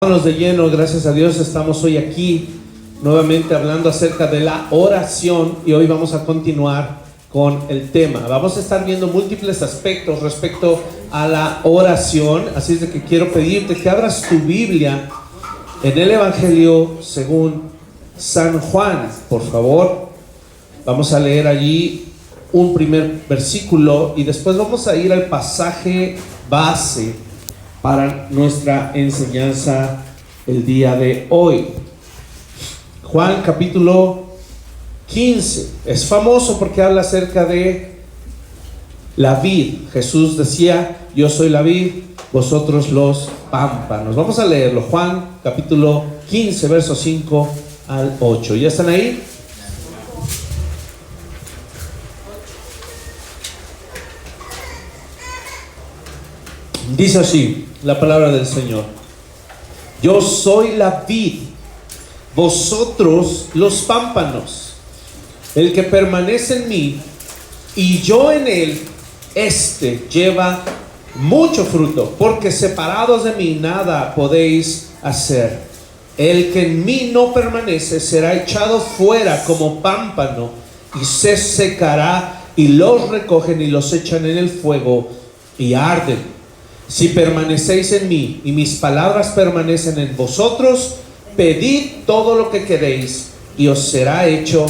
Vámonos de lleno, gracias a Dios estamos hoy aquí nuevamente hablando acerca de la oración y hoy vamos a continuar con el tema. Vamos a estar viendo múltiples aspectos respecto a la oración, así es de que quiero pedirte que abras tu Biblia en el Evangelio según San Juan, por favor. Vamos a leer allí un primer versículo y después vamos a ir al pasaje base para nuestra enseñanza el día de hoy. Juan capítulo 15. Es famoso porque habla acerca de la vid. Jesús decía: yo soy la vid, vosotros los pámpanos. Vamos a leerlo. Juan capítulo 15, versos 5 al 8. ¿Ya están ahí? Dice así la palabra del Señor: yo soy la vid, vosotros los pámpanos. El que permanece en mí y yo en él, este lleva mucho fruto, porque separados de mí nada podéis hacer. El que en mí no permanece será echado fuera como pámpano y se secará, y los recogen y los echan en el fuego y arden. Si permanecéis en mí y mis palabras permanecen en vosotros, pedid todo lo que queréis y os será hecho.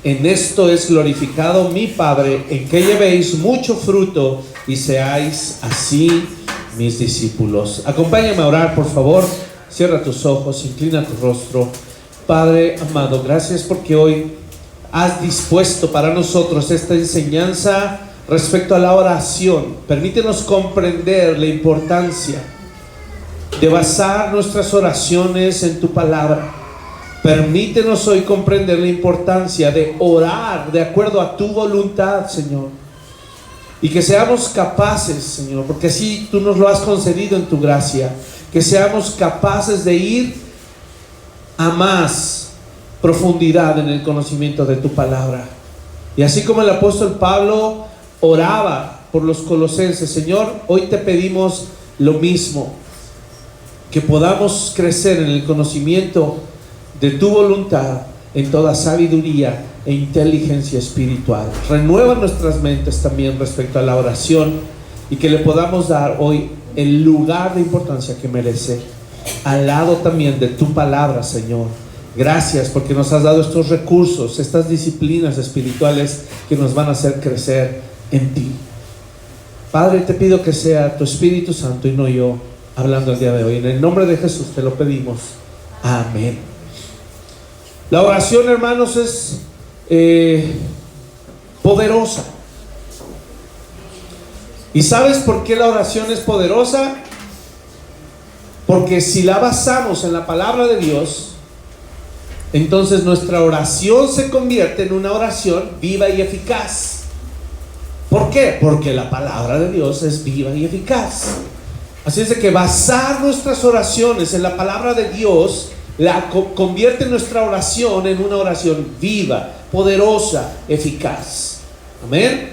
En esto es glorificado mi Padre, en que llevéis mucho fruto y seáis así mis discípulos. Acompáñame a orar, por favor. Cierra tus ojos, inclina tu rostro. Padre amado, gracias porque hoy has dispuesto para nosotros esta enseñanza respecto a la oración. Permítenos comprender la importancia de basar nuestras oraciones en tu palabra. Permítenos hoy comprender la importancia de orar de acuerdo a tu voluntad, Señor. Y que seamos capaces, Señor, porque así tú nos lo has concedido en tu gracia, que seamos capaces de ir a más profundidad en el conocimiento de tu palabra. Y así como el apóstol Pablo oraba por los colosenses, Señor, hoy te pedimos lo mismo, que podamos crecer en el conocimiento de tu voluntad en toda sabiduría e inteligencia espiritual. Renueva nuestras mentes también respecto a la oración y que le podamos dar hoy el lugar de importancia que merece, al lado también de tu palabra, Señor. Gracias porque nos has dado estos recursos, estas disciplinas espirituales que nos van a hacer crecer en ti. Padre, te pido que sea tu Espíritu Santo y no yo hablando el día de hoy. En el nombre de Jesús te lo pedimos. Amén. La oración, hermanos, es poderosa. ¿Y sabes por qué la oración es poderosa? Porque si la basamos en la palabra de Dios, entonces nuestra oración se convierte en una oración viva y eficaz. ¿Por qué? Porque la palabra de Dios es viva y eficaz. Así es de que basar nuestras oraciones en la palabra de Dios convierte nuestra oración en una oración viva, poderosa, eficaz. Amén.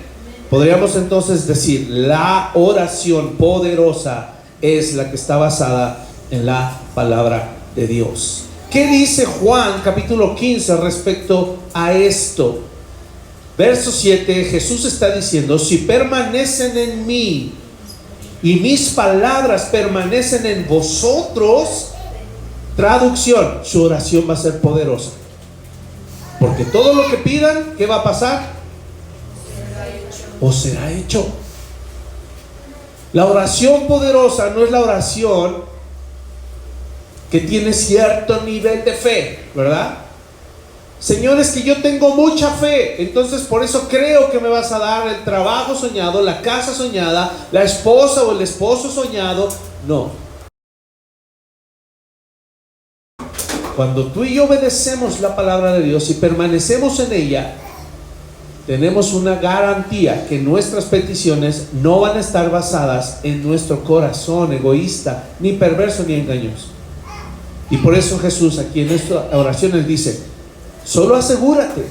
Podríamos entonces decir: la oración poderosa es la que está basada en la palabra de Dios. ¿Qué dice Juan capítulo 15 respecto a esto? Verso 7, Jesús está diciendo: si permanecen en mí y mis palabras permanecen en vosotros, traducción, su oración va a ser poderosa. Porque todo lo que pidan, ¿qué va a pasar? Os será hecho. La oración poderosa no es la oración que tiene cierto nivel de fe, ¿verdad? Señores, que yo tengo mucha fe, entonces por eso creo que me vas a dar el trabajo soñado, la casa soñada, la esposa o el esposo soñado. No. Cuando tú y yo obedecemos la palabra de Dios y permanecemos en ella, tenemos una garantía que nuestras peticiones no van a estar basadas en nuestro corazón egoísta, ni perverso, ni engañoso. Y por eso Jesús aquí en esta oración él dice: solo asegúrate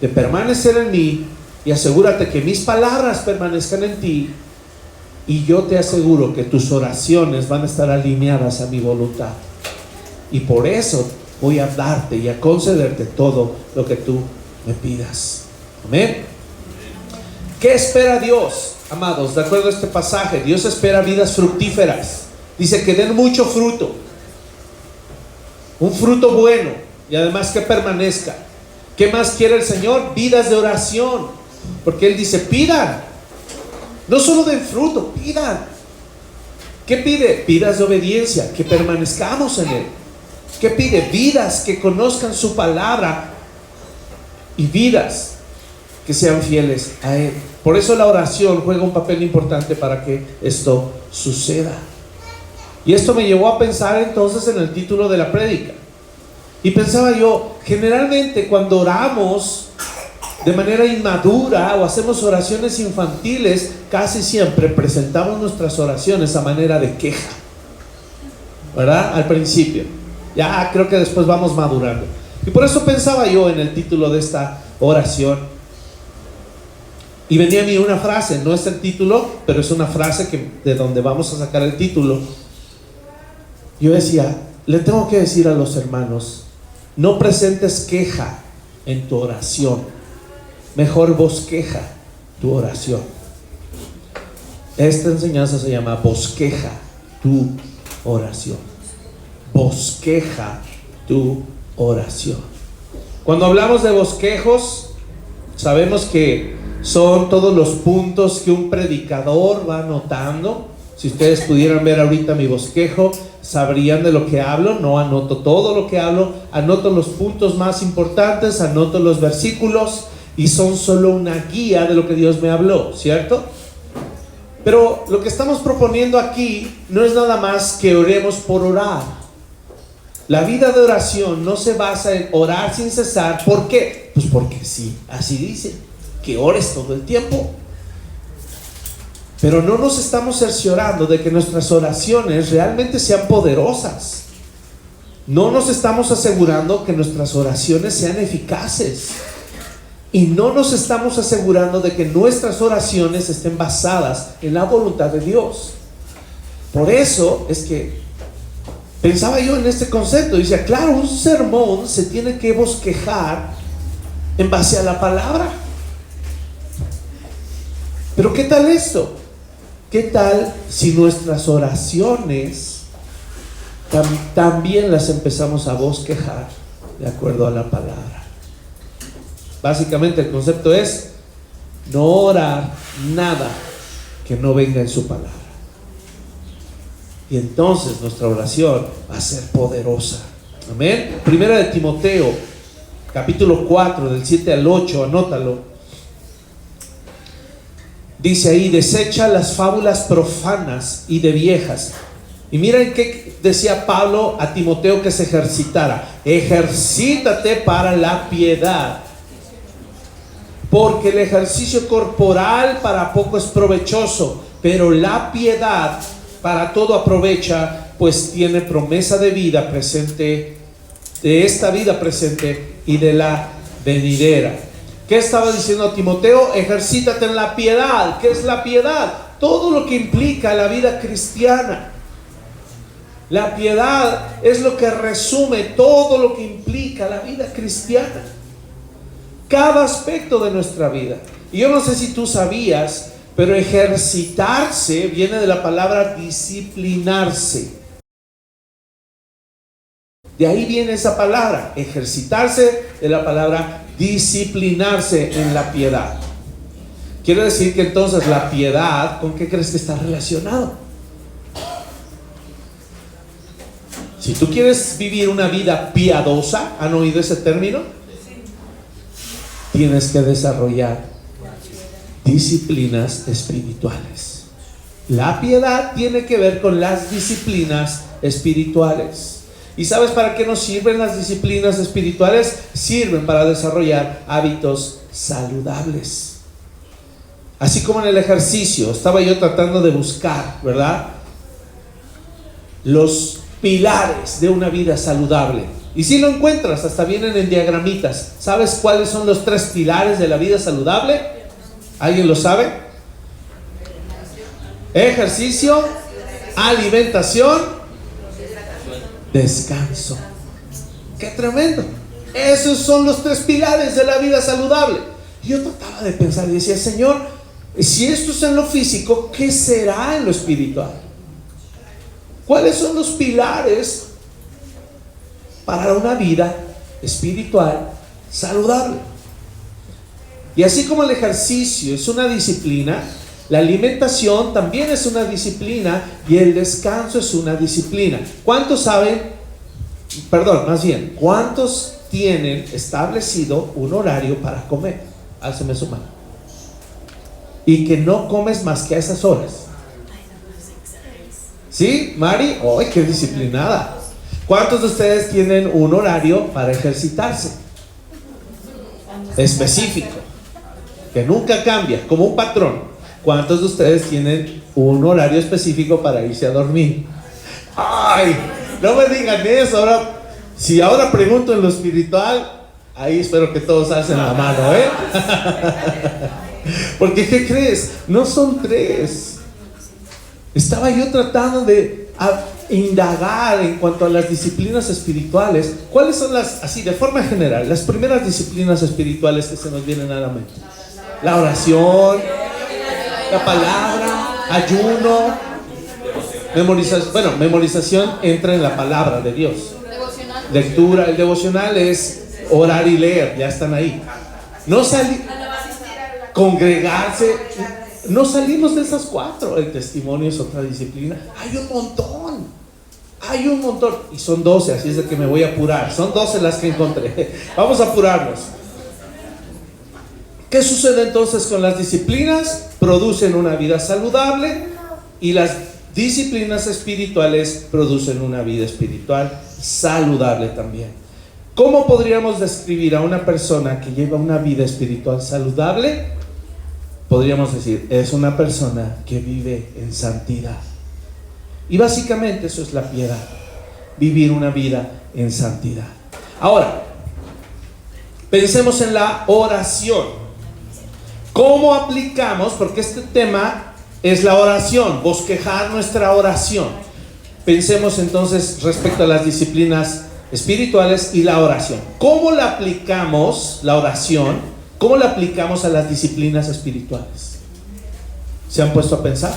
de permanecer en mí y asegúrate que mis palabras permanezcan en ti Y yo te aseguro que tus oraciones van a estar alineadas a mi voluntad. Y por eso voy a darte y a concederte todo lo que tú me pidas. Amén. ¿Qué espera Dios, amados? De acuerdo a este pasaje, Dios espera vidas fructíferas. Dice que den mucho fruto. Un fruto bueno y además que permanezca. ¿Qué más quiere el Señor? Vidas de oración. Porque Él dice, pidan. No solo den fruto, pidan. ¿Qué pide? Vidas de obediencia, que permanezcamos en Él. ¿Qué pide? Vidas que conozcan su palabra y vidas que sean fieles a Él. Por eso la oración juega un papel importante para que esto suceda. Y esto me llevó a pensar entonces en el título de la prédica. Y pensaba yo, generalmente cuando oramos de manera inmadura o hacemos oraciones infantiles, casi siempre presentamos nuestras oraciones a manera de queja, ¿verdad? Al principio. Ya creo que después vamos madurando. Y por eso pensaba yo en el título de esta oración. Y venía a mí una frase, no es el título, pero es una frase de donde vamos a sacar el título. Yo decía, le tengo que decir a los hermanos, no presentes queja en tu oración, mejor bosqueja tu oración. Esta enseñanza se llama bosqueja tu oración. Bosqueja tu oración. Cuando hablamos de bosquejos, sabemos que son todos los puntos que un predicador va anotando. Si ustedes pudieran ver ahorita mi bosquejo, sabrían de lo que hablo. No anoto todo lo que hablo, anoto los puntos más importantes, anoto los versículos, y son solo una guía de lo que Dios me habló, ¿cierto? Pero lo que estamos proponiendo aquí no es nada más que oremos por orar. La vida de oración no se basa en orar sin cesar. ¿Por qué? Pues porque sí, así dice, que ores todo el tiempo. Pero no nos estamos cerciorando de que nuestras oraciones realmente sean poderosas. No nos estamos asegurando que nuestras oraciones sean eficaces. Y no nos estamos asegurando de que nuestras oraciones estén basadas en la voluntad de Dios. Por eso es que pensaba yo en este concepto. Decía, claro, un sermón se tiene que bosquejar en base a la palabra. Pero ¿qué tal esto? ¿Qué tal si nuestras oraciones también las empezamos a bosquejar de acuerdo a la palabra? Básicamente el concepto es no orar nada que no venga en su palabra. Y entonces nuestra oración va a ser poderosa. Amén. Primera de Timoteo, capítulo 4, del 7 al 8, anótalo. Dice ahí, desecha las fábulas profanas y de viejas. Y miren qué decía Pablo a Timoteo que se ejercitara. Ejercítate para la piedad, porque el ejercicio corporal para poco es provechoso, pero la piedad para todo aprovecha, pues tiene promesa de vida presente, de esta vida presente y de la venidera. ¿Qué estaba diciendo Timoteo? Ejercítate en la piedad. ¿Qué es la piedad? Todo lo que implica la vida cristiana. La piedad es lo que resume todo lo que implica la vida cristiana. Cada aspecto de nuestra vida. Y yo no sé si tú sabías, pero ejercitarse viene de la palabra disciplinarse. De ahí viene esa palabra, ejercitarse, de la palabra disciplinarse en la piedad. Quiere decir que entonces la piedad, ¿con qué crees que está relacionado? Si tú quieres vivir una vida piadosa, ¿han oído ese término? Tienes que desarrollar disciplinas espirituales. La piedad tiene que ver con las disciplinas espirituales. ¿Y sabes para qué nos sirven las disciplinas espirituales? Sirven para desarrollar hábitos saludables. Así como en el ejercicio, estaba yo tratando de buscar, ¿verdad?, los pilares de una vida saludable. Y si lo encuentras, hasta vienen en diagramitas. ¿Sabes cuáles son los 3 pilares de la vida saludable? ¿Alguien lo sabe? Ejercicio, alimentación, descanso. ¡Qué tremendo! Esos son los 3 pilares de la vida saludable. Yo trataba de pensar y decía, Señor, si esto es en lo físico, ¿qué será en lo espiritual? ¿Cuáles son los pilares para una vida espiritual saludable? Y así como el ejercicio es una disciplina, la alimentación también es una disciplina y el descanso es una disciplina. ¿Cuántos saben? Perdón, más bien, ¿cuántos tienen establecido un horario para comer? Álceme su mano. Y que no comes más que a esas horas. ¿Sí, Mari? ¡Ay, qué disciplinada! ¿Cuántos de ustedes tienen un horario para ejercitarse? Específico, que nunca cambia, como un patrón. ¿Cuántos de ustedes tienen un horario específico para irse a dormir? ¡Ay! No me digan eso. Ahora, si ahora pregunto en lo espiritual, ahí espero que todos alcen la mano, ¿eh? Porque, ¿qué crees? No son 3. Estaba yo tratando de indagar en cuanto a las disciplinas espirituales. ¿Cuáles son las, así de forma general, las primeras disciplinas espirituales que se nos vienen a la mente? La oración, la palabra, ayuno, memorización. Bueno, memorización entra en la palabra de Dios. Lectura, el devocional es orar y leer, ya están ahí. No salir, congregarse. No salimos de esas 4. El testimonio es otra disciplina. Hay un montón. Y son 12, así es de que me voy a apurar. Son 12 las que encontré. Vamos a apurarnos. ¿Qué sucede entonces con las disciplinas? Producen una vida saludable y las disciplinas espirituales producen una vida espiritual saludable también. ¿Cómo podríamos describir a una persona que lleva una vida espiritual saludable? Podríamos decir, es una persona que vive en santidad. Y básicamente eso es la piedad, vivir una vida en santidad. Ahora, pensemos en la oración. ¿Cómo aplicamos? Porque este tema es la oración, bosquejar nuestra oración. Pensemos entonces respecto a las disciplinas espirituales y la oración. ¿Cómo la aplicamos, la oración? ¿Cómo la aplicamos a las disciplinas espirituales? ¿Se han puesto a pensar?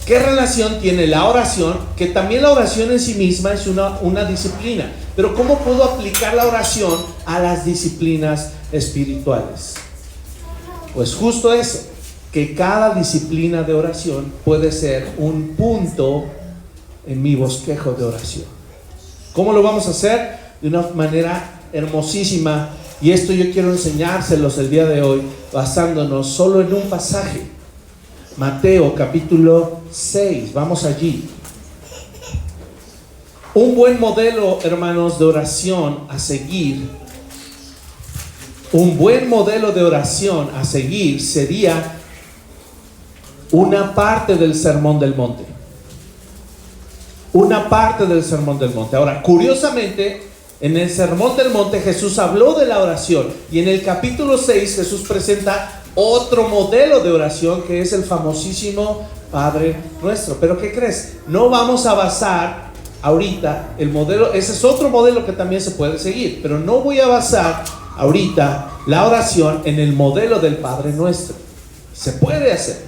¿Qué relación tiene la oración? Que también la oración en sí misma es una disciplina. Pero ¿cómo puedo aplicar la oración a las disciplinas espirituales? Pues justo eso, que cada disciplina de oración puede ser un punto en mi bosquejo de oración. ¿Cómo lo vamos a hacer? De una manera hermosísima. Y esto yo quiero enseñárselos el día de hoy basándonos solo en un pasaje. Mateo capítulo 6, vamos allí. Un buen modelo, hermanos, de oración a seguir. Un buen modelo de oración a seguir sería una parte del Sermón del Monte. Una parte del Sermón del Monte. Ahora, curiosamente, en el Sermón del Monte Jesús habló de la oración y en el capítulo 6 Jesús presenta otro modelo de oración que es el famosísimo Padre Nuestro. Pero ¿qué crees? No vamos a basar ahorita el modelo, ese es otro modelo que también se puede seguir, pero no voy a basar ahorita la oración en el modelo del Padre Nuestro. Se puede hacer,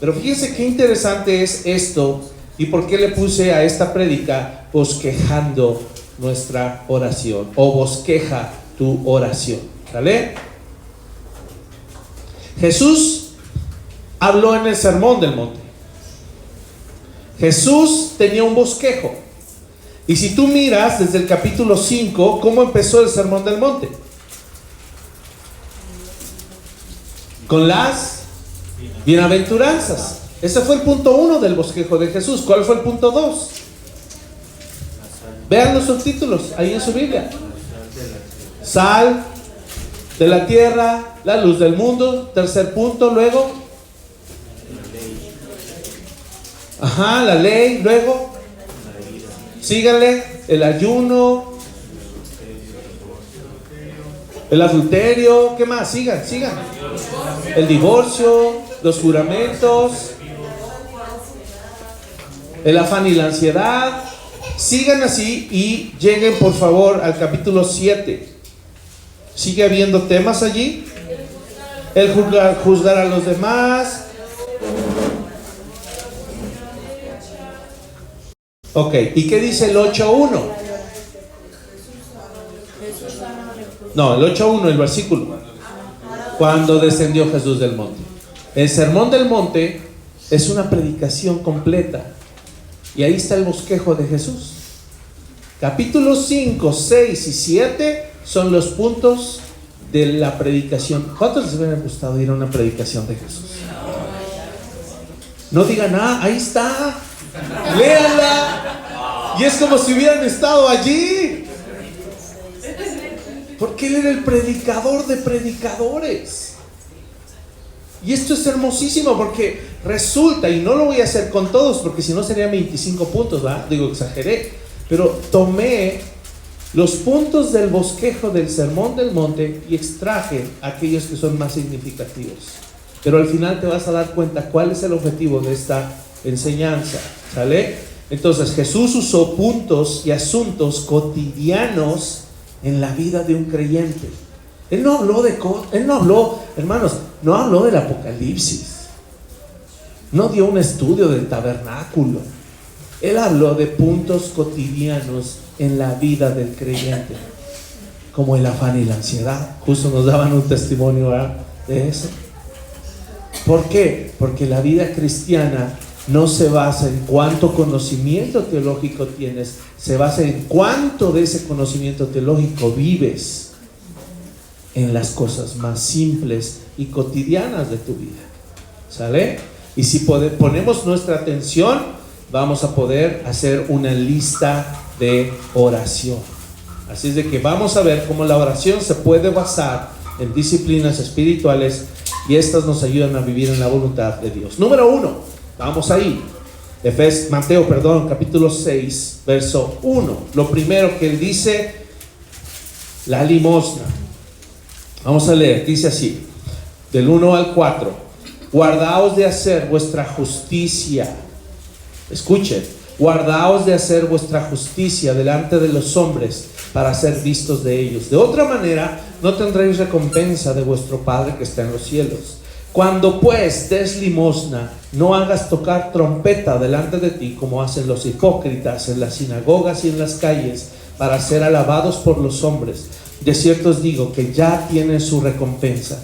pero fíjense qué interesante es esto y por qué le puse a esta prédica bosquejando nuestra oración o bosqueja tu oración. ¿Vale? Jesús habló en el Sermón del Monte. Jesús tenía un bosquejo. Y si tú miras desde el capítulo 5, ¿cómo empezó el Sermón del Monte? Con las bienaventuranzas. Ese fue el punto 1 del bosquejo de Jesús. ¿Cuál fue el punto 2? Vean los subtítulos ahí en su Biblia. Sal de la tierra, la luz del mundo. Tercer punto, luego. La ley, luego. Síganle, el ayuno, el adulterio, ¿qué más? Sigan. El divorcio, los juramentos, El afán y la ansiedad. Sigan así y lleguen por favor al capítulo 7. ¿Sigue habiendo temas allí? El juzgar a los demás. Ok, ¿y qué dice el 8.1? No, el 8.1, el versículo. Cuando descendió Jesús del monte. El sermón del monte es una predicación completa. Y ahí está el bosquejo de Jesús. Capítulos 5, 6 y 7 son los puntos de la predicación. ¿Cuántos les hubiera gustado ir a una predicación de Jesús? No digan nada, ahí está. Léanla. Y es como si hubieran estado allí. Porque Él era el predicador de predicadores. Y esto es hermosísimo porque resulta, y no lo voy a hacer con todos porque si no serían 25 puntos, ¿verdad? Digo, exageré. Pero tomé los puntos del bosquejo del sermón del monte y extraje aquellos que son más significativos. Pero al final te vas a dar cuenta cuál es el objetivo de esta enseñanza, ¿sale? Entonces Jesús usó puntos y asuntos cotidianos en la vida de un creyente. Él no habló, hermanos, no habló del Apocalipsis. No dio un estudio del tabernáculo. Él habló de puntos cotidianos en la vida del creyente, como el afán y la ansiedad. Justo nos daban un testimonio, ¿verdad?, de eso. ¿Por qué? Porque la vida cristiana no se basa en cuánto conocimiento teológico tienes, se basa en cuánto de ese conocimiento teológico vives en las cosas más simples y cotidianas de tu vida. ¿Sale? Y si ponemos nuestra atención, vamos a poder hacer una lista de oración. Así es de que vamos a ver cómo la oración se puede basar en disciplinas espirituales y estas nos ayudan a vivir en la voluntad de Dios. Número 1, vamos ahí. Mateo, capítulo 6, verso 1. Lo primero que él dice, la limosna. Vamos a leer, dice así, del 1 al 4. Guardaos de hacer vuestra justicia. Escuchen, guardaos de hacer vuestra justicia delante de los hombres para ser vistos de ellos. De otra manera, no tendréis recompensa de vuestro Padre que está en los cielos. Cuando pues des limosna, no hagas tocar trompeta delante de ti como hacen los hipócritas en las sinagogas y en las calles para ser alabados por los hombres. De cierto os digo que ya tienen su recompensa.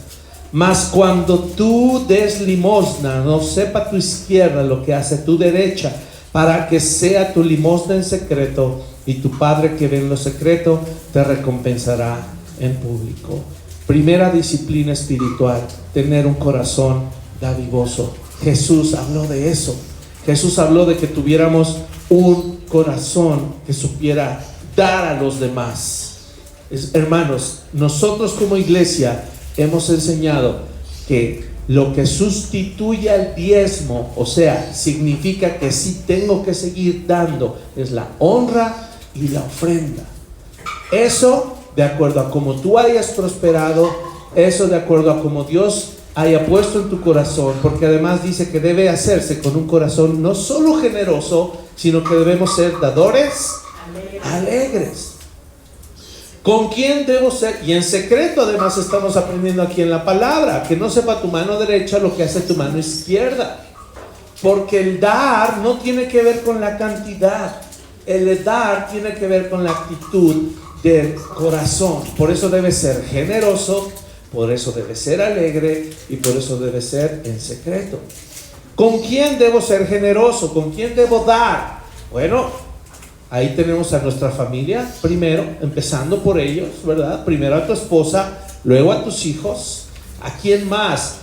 Mas cuando tú des limosna, no sepa tu izquierda lo que hace tu derecha, para que sea tu limosna en secreto, y tu Padre que ve en lo secreto te recompensará en público. Primera disciplina espiritual, tener un corazón dadivoso. Jesús habló de eso. Jesús habló de que tuviéramos un corazón que supiera dar a los demás. Hermanos, nosotros como iglesia hemos enseñado que lo que sustituye al diezmo, o sea, significa que sí tengo que seguir dando, es la honra y la ofrenda. Eso de acuerdo a cómo tú hayas prosperado, eso de acuerdo a cómo Dios haya puesto en tu corazón, porque además dice que debe hacerse con un corazón no solo generoso, sino que debemos ser dadores alegres. ¿Con quién debo ser? Y en secreto además estamos aprendiendo aquí en la palabra, que no sepa tu mano derecha lo que hace tu mano izquierda. Porque el dar no tiene que ver con la cantidad, el dar tiene que ver con la actitud del corazón. Por eso debe ser generoso, por eso debe ser alegre y por eso debe ser en secreto. ¿Con quién debo ser generoso? ¿Con quién debo dar? Bueno, ahí tenemos a nuestra familia primero, empezando por ellos, ¿verdad? Primero a tu esposa, luego a tus hijos. ¿A quién más?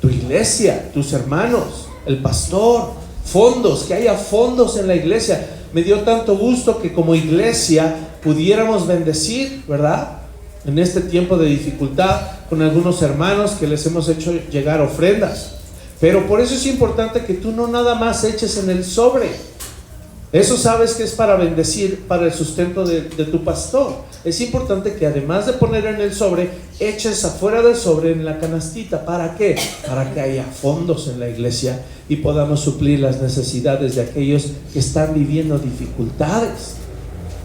Tu iglesia, tus hermanos, el pastor, fondos, que haya fondos en la iglesia. Me dio tanto gusto que como iglesia pudiéramos bendecir, ¿verdad?, en este tiempo de dificultad con algunos hermanos que les hemos hecho llegar ofrendas. Pero por eso es importante que tú no nada más eches en el sobre. Eso sabes que es para bendecir, para el sustento de tu pastor. Es importante que además de poner en el sobre, eches afuera del sobre en la canastita. ¿Para qué? Para que haya fondos en la iglesia y podamos suplir las necesidades de aquellos que están viviendo dificultades.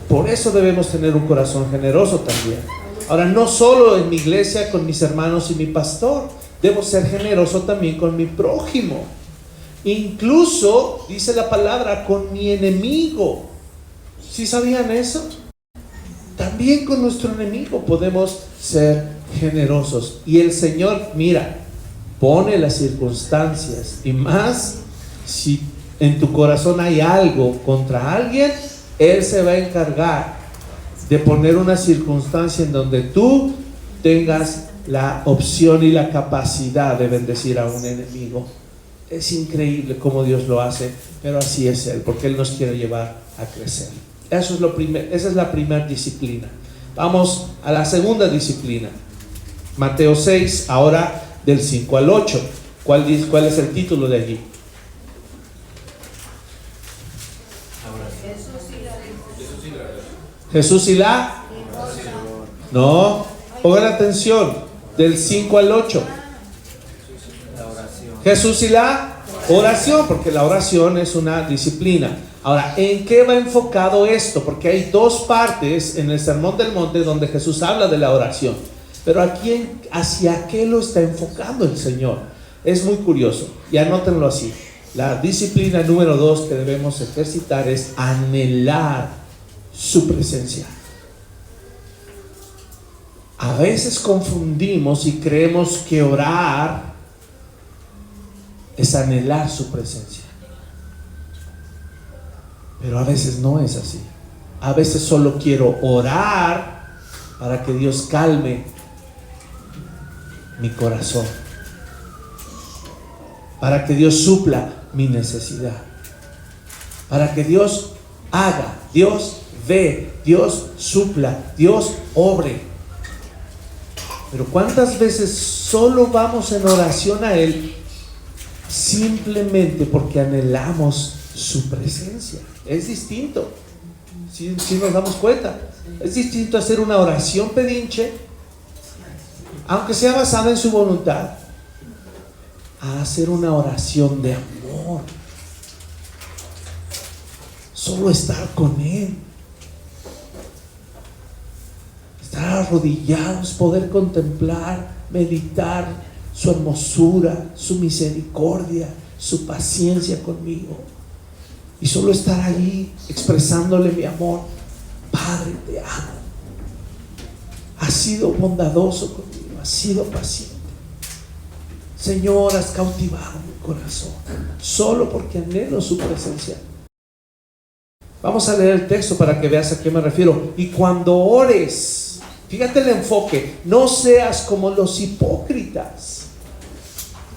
Por eso debemos tener un corazón generoso también. Ahora, no solo en mi iglesia, con mis hermanos y mi pastor, debo ser generoso también con mi prójimo. Incluso, dice la palabra, con mi enemigo. ¿Sí sabían eso? También con nuestro enemigo podemos ser generosos. Y el Señor, mira, pone las circunstancias. Y más, si en tu corazón hay algo contra alguien, Él se va a encargar de poner una circunstancia en donde tú tengas la opción y la capacidad de bendecir a un enemigo. Es increíble cómo Dios lo hace, pero así es Él, porque Él nos quiere llevar a crecer. Eso es esa es la primera disciplina. Vamos a la segunda disciplina. Mateo 6, ahora del 5 al 8. ¿Cuál es el título de allí? Jesús y la... No, pongan atención, del 5 al 8. Jesús y la oración, porque la oración es una disciplina. Ahora, ¿en qué va enfocado esto? Porque hay dos partes en el Sermón del Monte donde Jesús habla de la oración. Pero aquí, ¿hacia qué lo está enfocando el Señor? Es muy curioso, y anótenlo así. La disciplina número 2 que debemos ejercitar es anhelar su presencia. A veces confundimos y creemos que orar es anhelar su presencia, pero a veces no es así. A veces solo quiero orar para que Dios calme mi corazón, para que Dios supla mi necesidad, para que Dios haga, Dios ve, Dios supla, Dios obre. Pero ¿cuántas veces solo vamos en oración a Él simplemente porque anhelamos su presencia? Es distinto, si nos damos cuenta. Es distinto hacer una oración pedinche, aunque sea basada en su voluntad, a hacer una oración de amor. Solo estar con Él, estar arrodillados, poder contemplar, meditar su hermosura, su misericordia, su paciencia conmigo, y solo estar ahí expresándole mi amor. Padre, te amo, has sido bondadoso conmigo, has sido paciente, Señor, has cautivado mi corazón, solo porque anhelo su presencia. Vamos a leer el texto para que veas a qué me refiero. Y cuando ores, fíjate el enfoque, no seas como los hipócritas,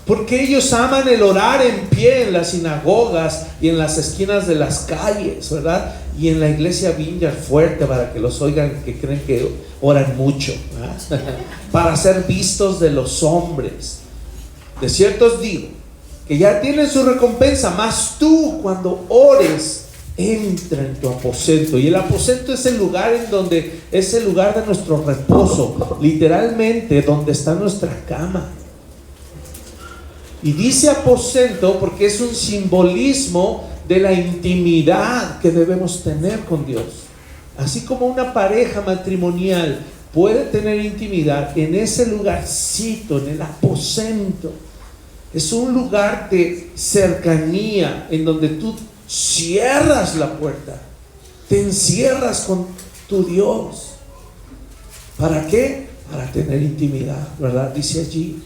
porque ellos aman el orar en pie en las sinagogas y en las esquinas de las calles, ¿verdad? Y en la iglesia Vineyard fuerte, para que los oigan, que creen que oran mucho, ¿verdad? Para ser vistos de los hombres. De cierto os digo que ya tienen su recompensa, mas tú cuando ores, entra en tu aposento. Y el aposento es el lugar en donde es el lugar de nuestro reposo, literalmente donde está nuestra cama. Y dice aposento porque es un simbolismo de la intimidad que debemos tener con Dios. Así como una pareja matrimonial puede tener intimidad en ese lugarcito, en el aposento. Es un lugar de cercanía en donde tú cierras la puerta, te encierras con tu Dios. ¿Para qué? Para tener intimidad, ¿verdad? Dice allí,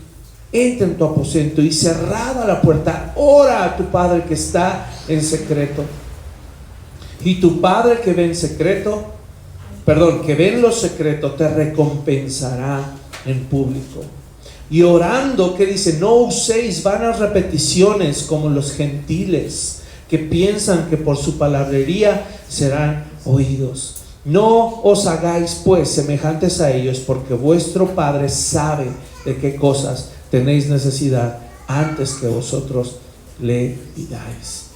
entra en tu aposento y cerrada la puerta, ora a tu Padre que está en secreto. Y tu Padre que ve en secreto, que ve en lo secreto, te recompensará en público. Y orando, ¿qué dice? No uséis vanas repeticiones como los gentiles, que piensan que por su palabrería serán oídos. No os hagáis pues semejantes a ellos, porque vuestro Padre sabe de qué cosas tenéis necesidad antes que vosotros le pidáis.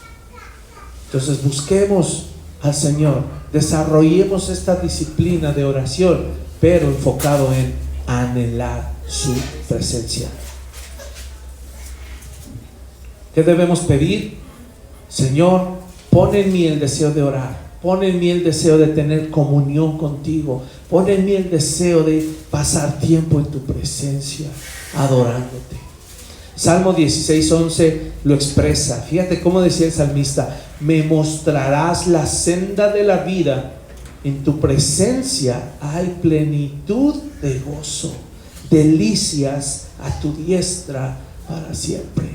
Entonces busquemos al Señor, desarrollemos esta disciplina de oración, pero enfocado en anhelar su presencia. ¿Qué debemos pedir? Señor, pon en mí el deseo de orar, pon en mí el deseo de tener comunión contigo, pon en mí el deseo de pasar tiempo en tu presencia, adorándote. Salmo 16:11 lo expresa. Fíjate cómo decía el salmista: me mostrarás la senda de la vida, en tu presencia hay plenitud de gozo, delicias a tu diestra para siempre.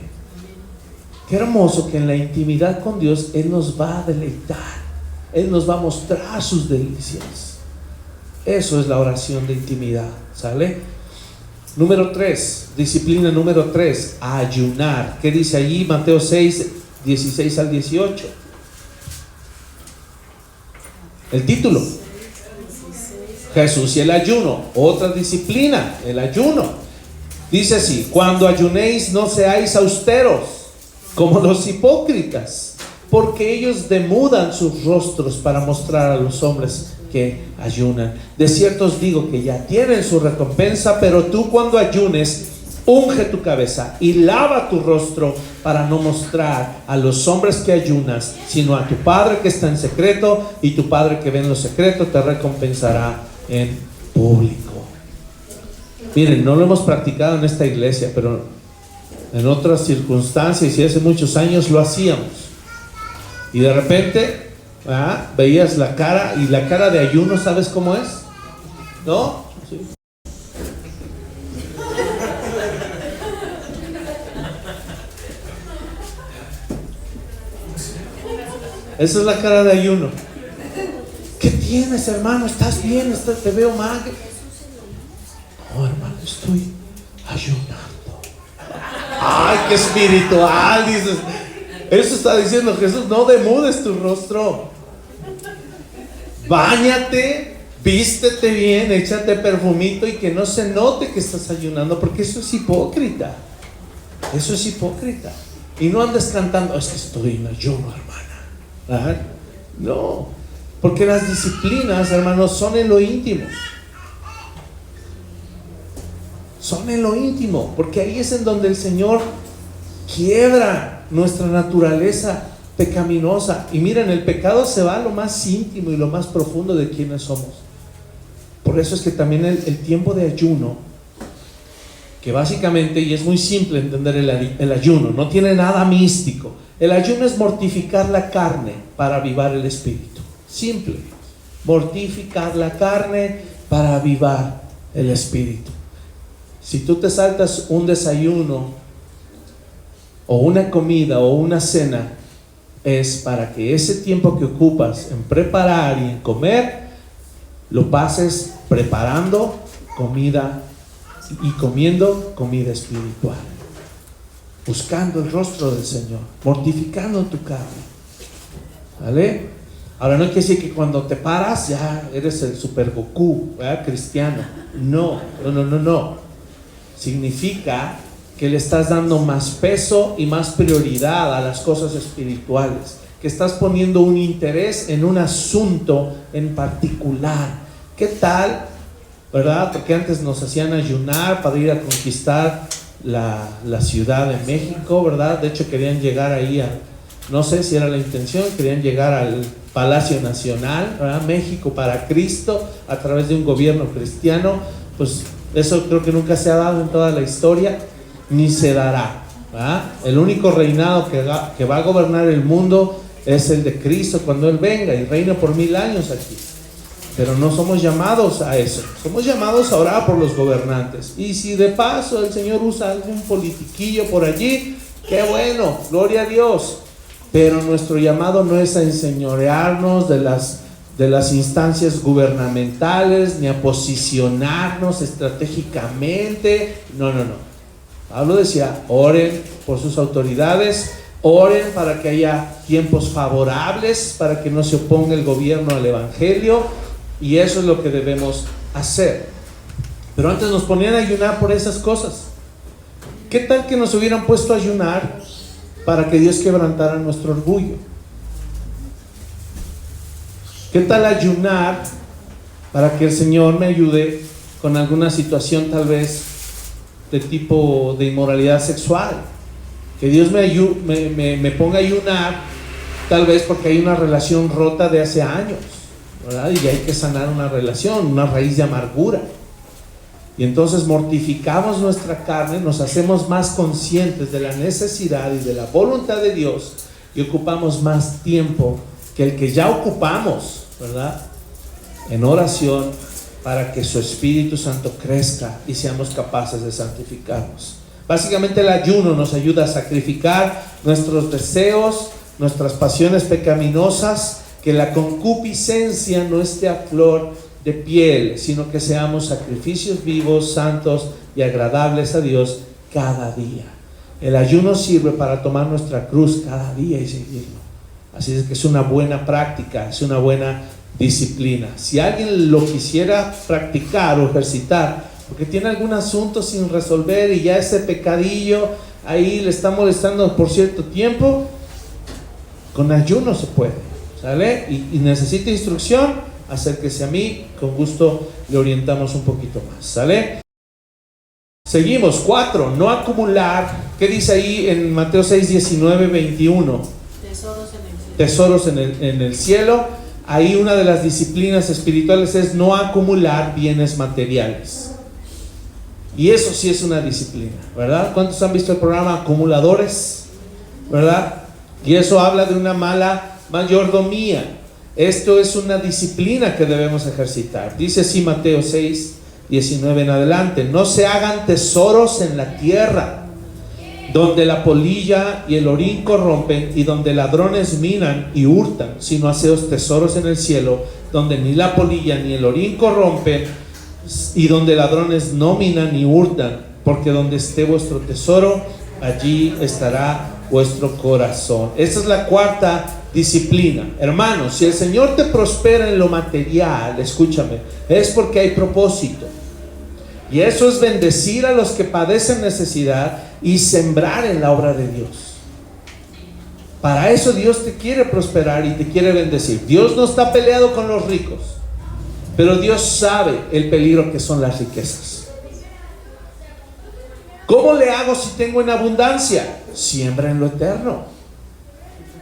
Qué hermoso que en la intimidad con Dios Él nos va a deleitar, Él nos va a mostrar sus delicias. Eso es la oración de intimidad, ¿sale? Número 3, disciplina número 3, ayunar. ¿Qué dice allí? Mateo 6, 16 al 18. El título: Jesús y el ayuno. Otra disciplina, el ayuno. Dice así: cuando ayunéis no seáis austeros como los hipócritas, porque ellos demudan sus rostros para mostrar a los hombres que ayunan. De cierto os digo que ya tienen su recompensa. Pero tú, cuando ayunes, unge tu cabeza y lava tu rostro, para no mostrar a los hombres que ayunas, sino a tu Padre que está en secreto, y tu Padre que ve en lo secreto te recompensará en público. Miren, no lo hemos practicado en esta iglesia, pero en otras circunstancias y hace muchos años lo hacíamos. Y de repente veías la cara, y la cara de ayuno, ¿sabes cómo es? ¿No? Sí. Esa es la cara de ayuno. ¿Qué tienes, hermano? ¿Estás bien? Te veo mal. No, hermano, estoy ayunando. Ay, qué espiritual, dices. Eso está diciendo Jesús: no demudes tu rostro. Báñate, vístete bien, échate perfumito y que no se note que estás ayunando, porque eso es hipócrita. Eso es hipócrita. Y no andes cantando: es que estoy en ayuno, hermana. No, porque las disciplinas, hermanos, son en lo íntimo. Son en lo íntimo, porque ahí es en donde el Señor quiebra nuestra naturaleza pecaminosa. Y miren, el pecado se va a lo más íntimo y lo más profundo de quienes somos. Por eso es que también el tiempo de ayuno, que básicamente, y es muy simple entender el ayuno, no tiene nada místico. El ayuno es mortificar la carne para avivar el espíritu. Simple. Mortificar la carne para avivar el espíritu. Si tú te saltas un desayuno o una comida o una cena, es para que ese tiempo que ocupas en preparar y en comer, lo pases preparando comida y comiendo comida espiritual, buscando el rostro del Señor, mortificando tu carne. ¿Vale? Ahora, no quiere decir que cuando te paras ya eres el super Goku, ¿verdad? Cristiano. No. Significa que le estás dando más peso y más prioridad a las cosas espirituales, que estás poniendo un interés en un asunto en particular. ¿Qué tal? ¿Verdad? Porque antes nos hacían ayunar para ir a conquistar la Ciudad de México, ¿verdad? De hecho querían llegar ahí no sé si era la intención, querían llegar al Palacio Nacional, ¿verdad? México para Cristo, a través de un gobierno cristiano. Pues eso creo que nunca se ha dado en toda la historia, ni se dará, ¿verdad? El único reinado que va a gobernar el mundo es el de Cristo cuando Él venga y reina por 1000 años aquí. Pero no somos llamados a eso, somos llamados a orar por los gobernantes. Y si de paso el Señor usa algún politiquillo por allí, qué bueno, gloria a Dios. Pero nuestro llamado no es a enseñorearnos de las instancias gubernamentales, ni a posicionarnos estratégicamente. No. Pablo decía: oren por sus autoridades, oren para que haya tiempos favorables, para que no se oponga el gobierno al evangelio. Y eso es lo que debemos hacer. Pero antes nos ponían a ayunar por esas cosas. ¿Qué tal que nos hubieran puesto a ayunar para que Dios quebrantara nuestro orgullo? ¿Qué tal ayunar para que el Señor me ayude con alguna situación tal vez de tipo de inmoralidad sexual? Que Dios me ponga a ayunar tal vez porque hay una relación rota de hace años, ¿verdad? Y hay que sanar una relación, una raíz de amargura. Y entonces mortificamos nuestra carne, nos hacemos más conscientes de la necesidad y de la voluntad de Dios y ocupamos más tiempo que el que ya ocupamos, ¿verdad? En oración para que su Espíritu Santo crezca y seamos capaces de santificarnos. Básicamente el ayuno nos ayuda a sacrificar nuestros deseos, nuestras pasiones pecaminosas, que la concupiscencia no esté a flor de piel, sino que seamos sacrificios vivos, santos y agradables a Dios cada día. El ayuno sirve para tomar nuestra cruz cada día y seguirlo. Así es que es una buena práctica, es una buena disciplina. Si alguien lo quisiera practicar o ejercitar, porque tiene algún asunto sin resolver y ya ese pecadillo ahí le está molestando por cierto tiempo, con ayuno se puede, ¿sale? Y necesita instrucción, acérquese a mí, con gusto le orientamos un poquito más, ¿sale? Seguimos, 4, no acumular. ¿Qué dice ahí en Mateo 6, 19, 21? Tesoros en el cielo. Ahí una de las disciplinas espirituales es no acumular bienes materiales. Y eso sí es una disciplina, ¿verdad? ¿Cuántos han visto el programa Acumuladores? ¿Verdad? Y eso habla de una mala mayordomía. Esto es una disciplina que debemos ejercitar. Dice así Mateo 6, 19 en adelante: no se hagan tesoros en la tierra, donde la polilla y el orín corrompen y donde ladrones minan y hurtan, sino haceos tesoros en el cielo, donde ni la polilla ni el orín corrompen y donde ladrones no minan ni hurtan, porque donde esté vuestro tesoro, allí estará vuestro corazón. Esta es la cuarta disciplina. Hermanos, si el Señor te prospera en lo material, escúchame, es porque hay propósito. Y eso es bendecir a los que padecen necesidad y sembrar en la obra de Dios. Para eso Dios te quiere prosperar y te quiere bendecir. Dios no está peleado con los ricos, pero Dios sabe el peligro que son las riquezas. ¿Cómo le hago si tengo en abundancia? Siembra en lo eterno.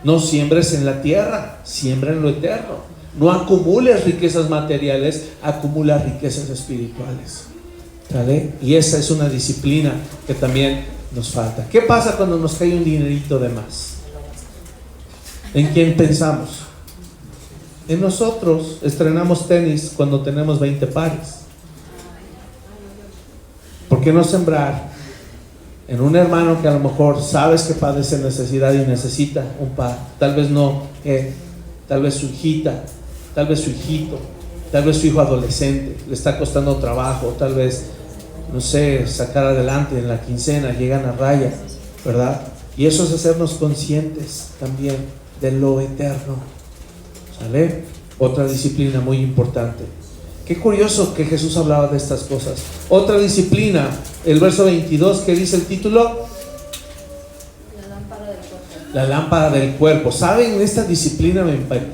No siembres en la tierra, siembra en lo eterno. No acumules riquezas materiales, acumula riquezas espirituales. ¿Vale? Y esa es una disciplina que también nos falta. ¿Qué pasa cuando nos cae un dinerito de más? ¿En quién pensamos? En nosotros. Estrenamos tenis cuando tenemos 20 pares. ¿Por qué no sembrar en un hermano que a lo mejor sabes que padece necesidad y necesita un par? Tal vez no, tal vez su hijita, tal vez su hijito, tal vez su hijo adolescente, le está costando trabajo, tal vez, no sé, sacar adelante en la quincena, llegan a raya, ¿verdad? Y eso es hacernos conscientes también de lo eterno, ¿sale? Otra disciplina muy importante. Qué curioso que Jesús hablaba de estas cosas. Otra disciplina, el verso 22, que dice el título: la lámpara del cuerpo. La lámpara del cuerpo. ¿Saben? Esta disciplina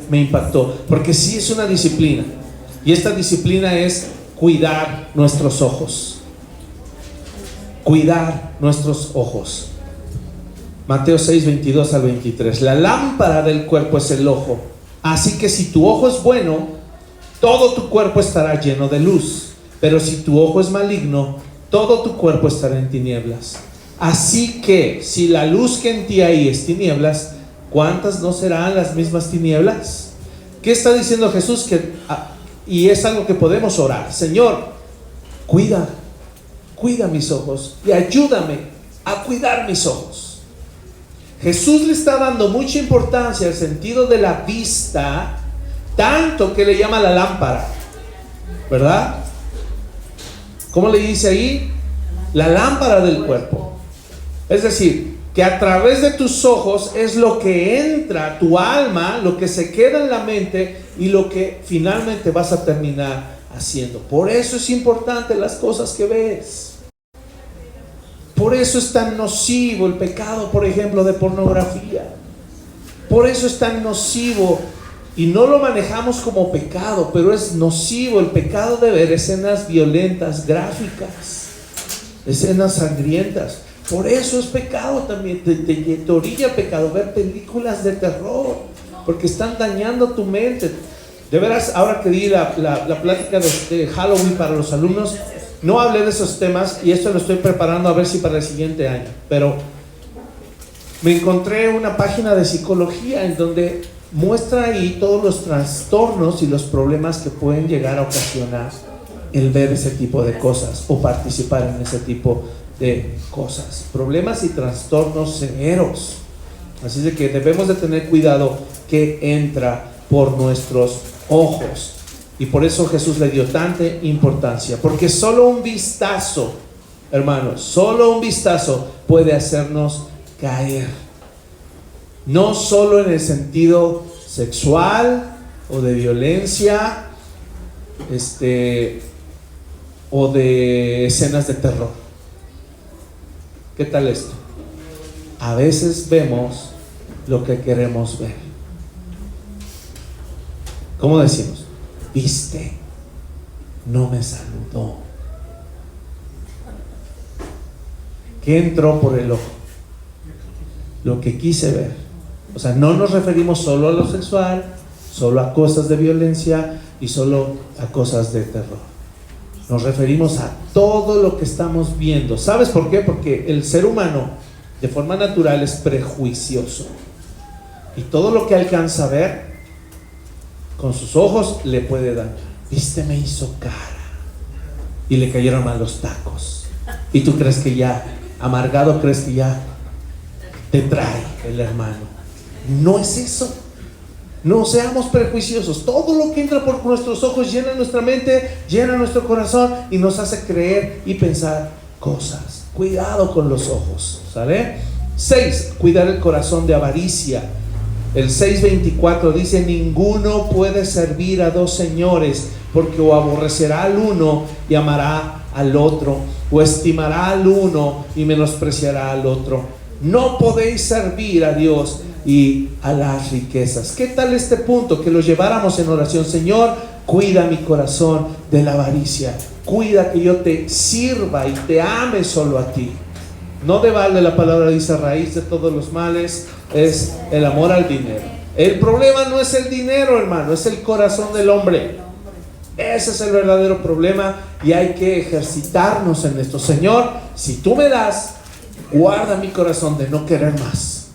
me impactó, porque sí es una disciplina. Y esta disciplina es cuidar nuestros ojos. Cuidar nuestros ojos. Mateo 6, 22 al 23. La lámpara del cuerpo es el ojo. Así que si tu ojo es bueno, todo tu cuerpo estará lleno de luz. Pero si tu ojo es maligno, todo tu cuerpo estará en tinieblas. Así que si la luz que en ti hay es tinieblas, ¿cuántas no serán las mismas tinieblas? ¿Qué está diciendo Jesús? Y es algo que podemos orar: Señor, cuida mis ojos y ayúdame a cuidar mis ojos. Jesús le está dando mucha importancia al sentido de la vista, tanto que le llama la lámpara, ¿verdad? ¿Cómo le dice ahí? La lámpara del cuerpo. Es decir, que a través de tus ojos es lo que entra a tu alma, lo que se queda en la mente y lo que finalmente vas a terminar haciendo. Por eso es importante las cosas que ves. Por eso es tan nocivo el pecado, por ejemplo, de pornografía. Por eso es tan nocivo y no lo manejamos como pecado, pero es nocivo el pecado de ver escenas violentas, gráficas, escenas sangrientas. Por eso es pecado también, te orilla el pecado ver películas de terror, porque están dañando tu mente. De veras, ahora que di la plática de Halloween para los alumnos, no hablé de esos temas, y esto lo estoy preparando a ver si para el siguiente año, pero me encontré una página de psicología en donde muestra ahí todos los trastornos y los problemas que pueden llegar a ocasionar el ver ese tipo de cosas o participar en ese tipo de cosas, problemas y trastornos severos. Así de que debemos de tener cuidado que entra por nuestros ojos, y por eso Jesús le dio tanta importancia, porque solo un vistazo, hermanos, solo un vistazo puede hacernos caer, no solo en el sentido sexual o de violencia, o de escenas de terror. ¿Qué tal esto? A veces vemos lo que queremos ver. ¿Cómo decimos? Viste, no me saludó. ¿Qué entró por el ojo? Lo que quise ver. O sea, no nos referimos solo a lo sexual, solo a cosas de violencia y solo a cosas de terror. Nos referimos a todo lo que estamos viendo. ¿Sabes por qué? Porque el ser humano, de forma natural, es prejuicioso. Y todo lo que alcanza a ver con sus ojos le puede dañar. Viste, me hizo cara y le cayeron mal los tacos. Y tú crees que ya, amargado, crees que ya te trae el hermano. No es eso. No seamos prejuiciosos. Todo lo que entra por nuestros ojos llena nuestra mente, llena nuestro corazón y nos hace creer y pensar cosas. Cuidado con los ojos, ¿sale? 6. Cuidar el corazón de avaricia. El 6:24 dice: ninguno puede servir a dos señores, porque o aborrecerá al uno y amará al otro, o estimará al uno y menospreciará al otro. No podéis servir a Dios y a las riquezas. ¿Qué tal este punto? Que lo lleváramos en oración. Señor, cuida mi corazón de la avaricia. Cuida que yo te sirva y te ame solo a ti. No de balde la palabra dice: raíz de todos los males es el amor al dinero. El problema no es el dinero, hermano, es el corazón del hombre. Ese es el verdadero problema, y hay que ejercitarnos en esto. Señor, si tú me das, guarda mi corazón de no querer más.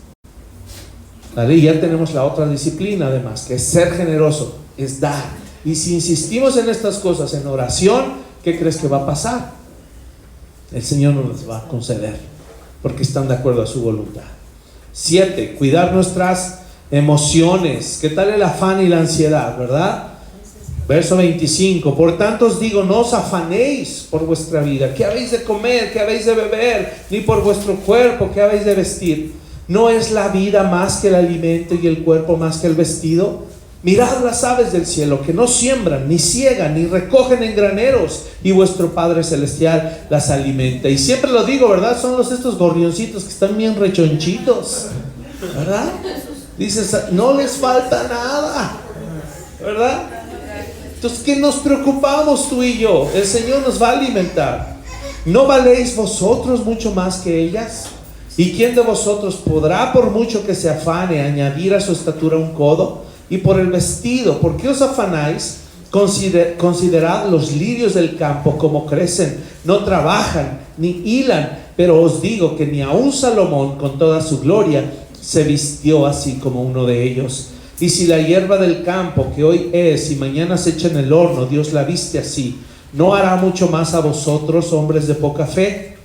¿Vale? Y ya tenemos la otra disciplina además, que es ser generoso, es dar. Y si insistimos en estas cosas en oración, ¿qué crees que va a pasar? El Señor nos las va a conceder, porque están de acuerdo a su voluntad. 7. Cuidar nuestras emociones. ¿Qué tal el afán y la ansiedad, verdad? Verso 25. Por tanto os digo, no os afanéis por vuestra vida, qué habéis de comer, qué habéis de beber, ni por vuestro cuerpo, qué habéis de vestir. ¿No es la vida más que el alimento y el cuerpo más que el vestido? Mirad las aves del cielo, que no siembran, ni ciegan, ni recogen en graneros, y vuestro Padre Celestial las alimenta. Y siempre lo digo, ¿verdad? Son estos gorrioncitos que están bien rechonchitos, ¿verdad? Dices, no les falta nada, ¿verdad? Entonces, ¿qué nos preocupamos tú y yo? El Señor nos va a alimentar. ¿No valéis vosotros mucho más que ellas? ¿Y quién de vosotros podrá, por mucho que se afane, añadir a su estatura un codo? Y por el vestido, ¿por qué os afanáis? Considerad los lirios del campo, como crecen, no trabajan ni hilan, pero os digo que ni aun Salomón con toda su gloria se vistió así como uno de ellos. Y si la hierba del campo, que hoy es y mañana se echa en el horno, Dios la viste así, ¿no hará mucho más a vosotros, hombres de poca fe?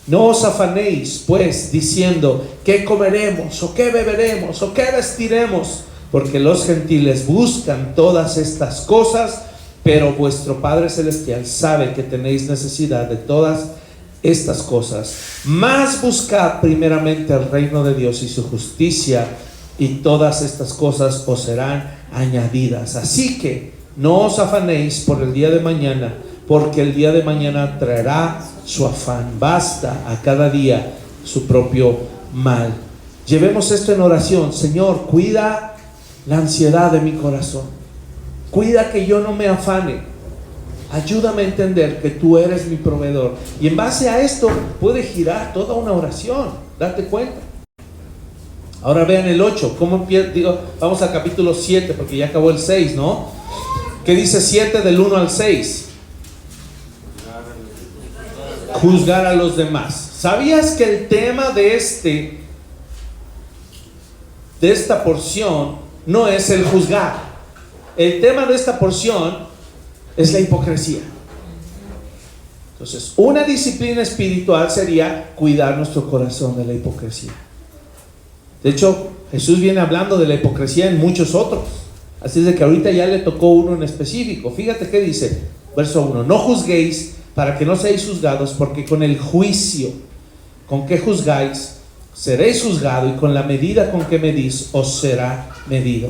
No os afanéis, pues, diciendo, ¿qué comeremos? ¿O qué beberemos? ¿O qué vestiremos? Porque los gentiles buscan todas estas cosas, pero vuestro Padre Celestial sabe que tenéis necesidad de todas estas cosas. Mas buscad primeramente el reino de Dios y su justicia, y todas estas cosas os serán añadidas. Así que no os afanéis por el día de mañana, porque el día de mañana traerá su afán. Basta a cada día su propio mal. Llevemos esto en oración. Señor, cuida la ansiedad de mi corazón. Cuida que yo no me afane. Ayúdame a entender que tú eres mi proveedor. Y en base a esto puede girar toda una oración. Date cuenta. Ahora vean el 8. Vamos al capítulo 7, porque ya acabó el 6, ¿no? ¿Qué dice 7 del 1 al 6? Juzgar a los demás. ¿Sabías que el tema de esta porción no es el juzgar? El tema de esta porción es la hipocresía. Entonces, una disciplina espiritual sería cuidar nuestro corazón de la hipocresía. De hecho, Jesús viene hablando de la hipocresía en muchos otros. Así es de que ahorita ya le tocó uno en específico. Fíjate qué dice, verso 1. No juzguéis para que no seáis juzgados, porque con el juicio con que juzgáis, seréis juzgados, y con la medida con que medís, os será medido.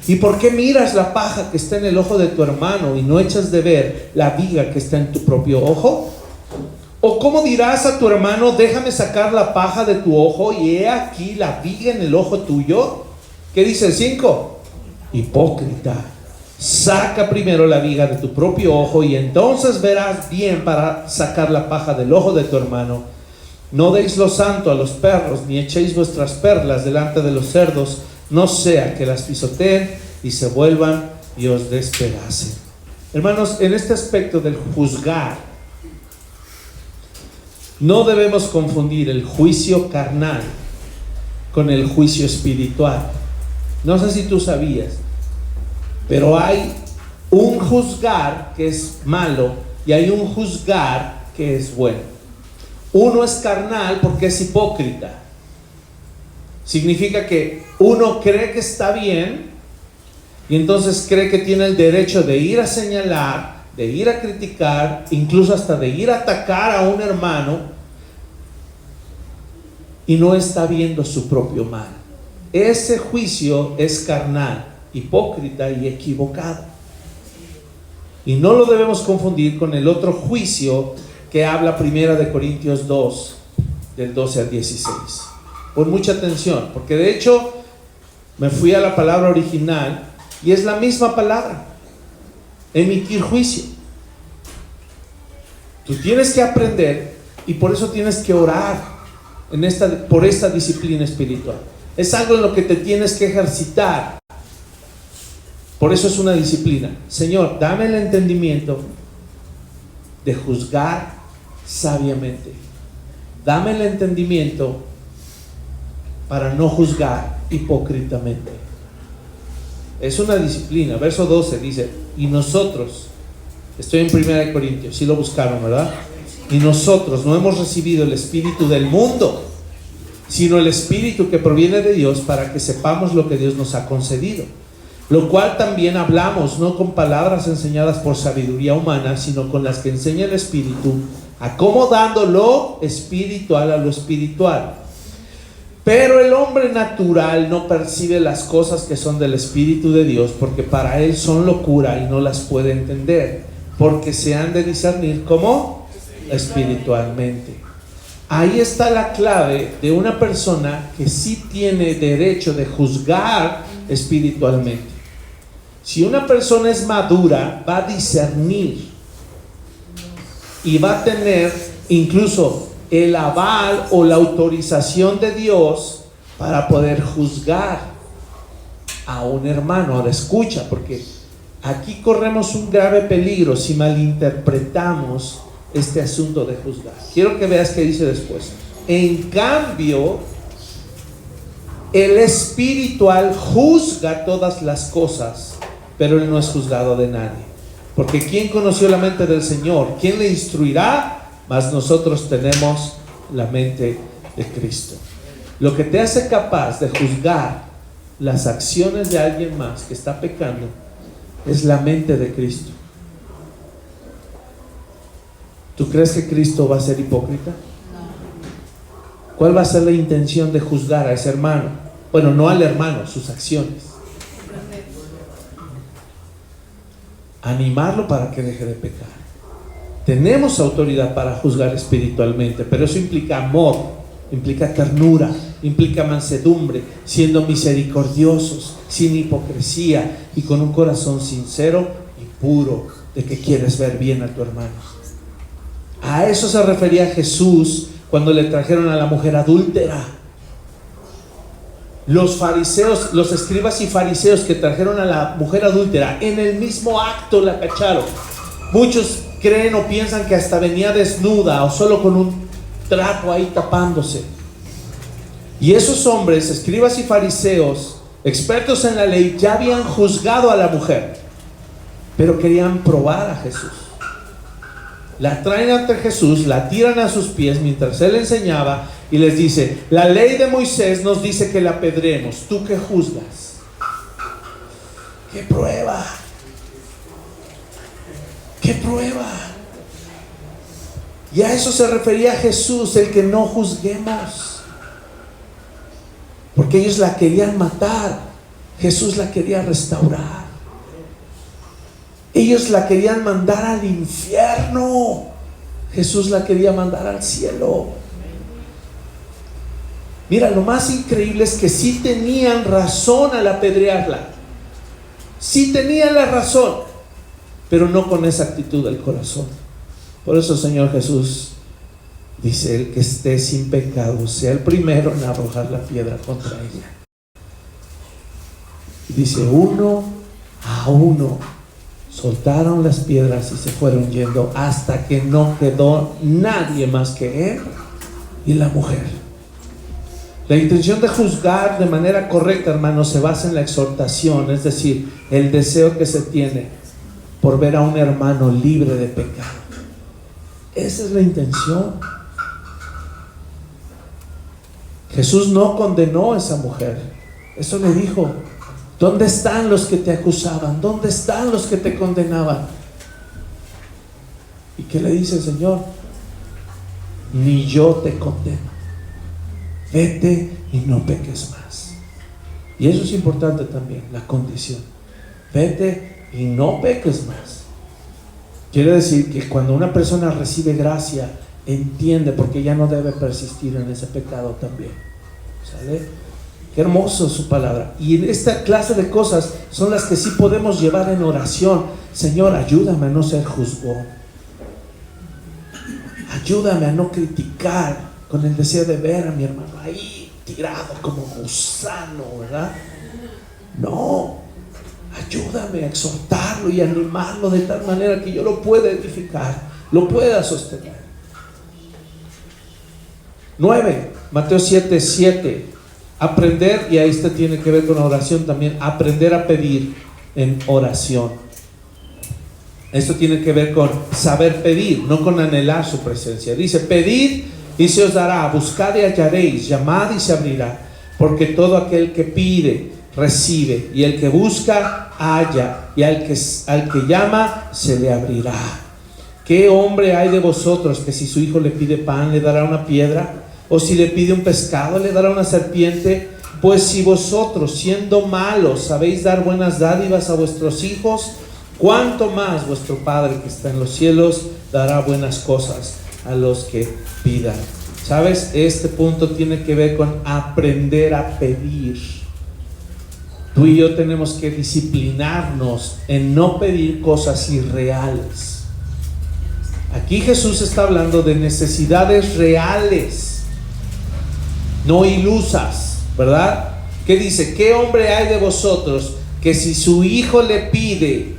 ¿Y por qué miras la paja que está en el ojo de tu hermano y no echas de ver la viga que está en tu propio ojo? ¿O cómo dirás a tu hermano, déjame sacar la paja de tu ojo y he aquí la viga en el ojo tuyo? ¿Qué dice el 5? Hipócrita, saca primero la viga de tu propio ojo y entonces verás bien para sacar la paja del ojo de tu hermano. No deis lo santo a los perros, ni echéis vuestras perlas delante de los cerdos, no sea que las pisoteen y se vuelvan y os despedacen. Hermanos, en este aspecto del juzgar, no debemos confundir el juicio carnal con el juicio espiritual. No sé si tú sabías, pero hay un juzgar que es malo y hay un juzgar que es bueno. Uno es carnal porque es hipócrita. Significa que uno cree que está bien y entonces cree que tiene el derecho de ir a señalar, de ir a criticar, incluso hasta de ir a atacar a un hermano, y no está viendo su propio mal. Ese juicio es carnal, hipócrita y equivocado. Y no lo debemos confundir con el otro juicio que habla 1 Corintios 2, del 12 al 16. Pon mucha atención, porque de hecho me fui a la palabra original y es la misma palabra, emitir juicio. Tú tienes que aprender y por eso tienes que orar por esta disciplina espiritual. Es algo en lo que te tienes que ejercitar. Por eso es una disciplina. Señor, dame el entendimiento de juzgar sabiamente. Dame el entendimiento para no juzgar hipócritamente. Es una disciplina. Verso 12 dice, y nosotros, estoy en 1 Corintios, si lo buscaron, ¿verdad? Y nosotros no hemos recibido el espíritu del mundo, sino el espíritu que proviene de Dios, para que sepamos lo que Dios nos ha concedido. Lo cual también hablamos, no con palabras enseñadas por sabiduría humana, sino con las que enseña el Espíritu, acomodando lo espiritual a lo espiritual. Pero el hombre natural no percibe las cosas que son del Espíritu de Dios, porque para él son locura y no las puede entender, porque se han de discernir como espiritualmente. Ahí está la clave de una persona que sí tiene derecho de juzgar espiritualmente. Si una persona es madura, va a discernir y va a tener incluso el aval o la autorización de Dios para poder juzgar a un hermano. Ahora escucha, porque aquí corremos un grave peligro si malinterpretamos este asunto de juzgar. Quiero que veas qué dice después. En cambio, el espiritual juzga todas las cosas, pero él no es juzgado de nadie. Porque ¿quién conoció la mente del Señor? ¿Quién le instruirá? Mas nosotros tenemos la mente de Cristo. Lo que te hace capaz de juzgar las acciones de alguien más que está pecando es la mente de Cristo. ¿Tú crees que Cristo va a ser hipócrita? ¿Cuál va a ser la intención de juzgar a ese hermano? Bueno, no al hermano, sus acciones. Animarlo para que deje de pecar. Tenemos autoridad para juzgar espiritualmente, pero eso implica amor, implica ternura, implica mansedumbre, siendo misericordiosos, sin hipocresía y con un corazón sincero y puro, de que quieres ver bien a tu hermano. A eso se refería Jesús cuando le trajeron a la mujer adúltera. Los fariseos, los escribas y fariseos que trajeron a la mujer adúltera, en el mismo acto la cacharon. Muchos creen o piensan que hasta venía desnuda o solo con un trapo ahí tapándose. Y esos hombres, escribas y fariseos, expertos en la ley, ya habían juzgado a la mujer, pero querían probar a Jesús. La traen ante Jesús, la tiran a sus pies mientras él enseñaba y les dice: la ley de Moisés nos dice que la apedreemos. ¿Tú qué juzgas? ¿Qué prueba? ¿Qué prueba? Y a eso se refería Jesús, el que no juzguemos. Porque ellos la querían matar, Jesús la quería restaurar. Ellos la querían mandar al infierno, Jesús la quería mandar al cielo. Mira, lo más increíble es que sí tenían razón al apedrearla. Sí tenían la razón, pero no con esa actitud del corazón. Por eso el Señor Jesús dice: el que esté sin pecado sea el primero en arrojar la piedra contra ella. Y dice: uno a uno soltaron las piedras y se fueron yendo hasta que no quedó nadie más que él y la mujer. La intención de juzgar de manera correcta, hermanos, se basa en la exhortación, es decir, el deseo que se tiene por ver a un hermano libre de pecado. Esa es la intención. Jesús no condenó a esa mujer. Eso le dijo: ¿dónde están los que te acusaban? ¿Dónde están los que te condenaban? ¿Y qué le dice el Señor? Ni yo te condeno. Vete y no peques más. Y eso es importante también, la condición. Vete y no peques más. Quiere decir que cuando una persona recibe gracia, entiende porque ya no debe persistir en ese pecado también. ¿Sale? Qué hermoso su palabra. Y en esta clase de cosas son las que sí podemos llevar en oración. Señor, ayúdame a no ser juzgón. Ayúdame a no criticar con el deseo de ver a mi hermano ahí tirado como gusano, ¿verdad? No, ayúdame a exhortarlo y animarlo de tal manera que yo lo pueda edificar, lo pueda sostener. 9, Mateo 7:7. Aprender, y ahí esto tiene que ver con la oración también, aprender a pedir en oración. Esto tiene que ver con saber pedir, no con anhelar su presencia. Dice: pedid y se os dará, buscad y hallaréis, llamad y se abrirá, porque todo aquel que pide recibe, y el que busca halla, y al que llama se le abrirá. ¿Qué hombre hay de vosotros que si su hijo le pide pan le dará una piedra? ¿O si le pide un pescado le dará una serpiente? Pues si vosotros, siendo malos, sabéis dar buenas dádivas a vuestros hijos, cuánto más vuestro Padre que está en los cielos dará buenas cosas a los que pidan. ¿Sabes? Este punto tiene que ver con aprender a pedir. Tú y yo tenemos que disciplinarnos en no pedir cosas irreales. Aquí Jesús está hablando de necesidades reales, no ilusas, ¿verdad? ¿Qué dice? ¿Qué hombre hay de vosotros que si su hijo le pide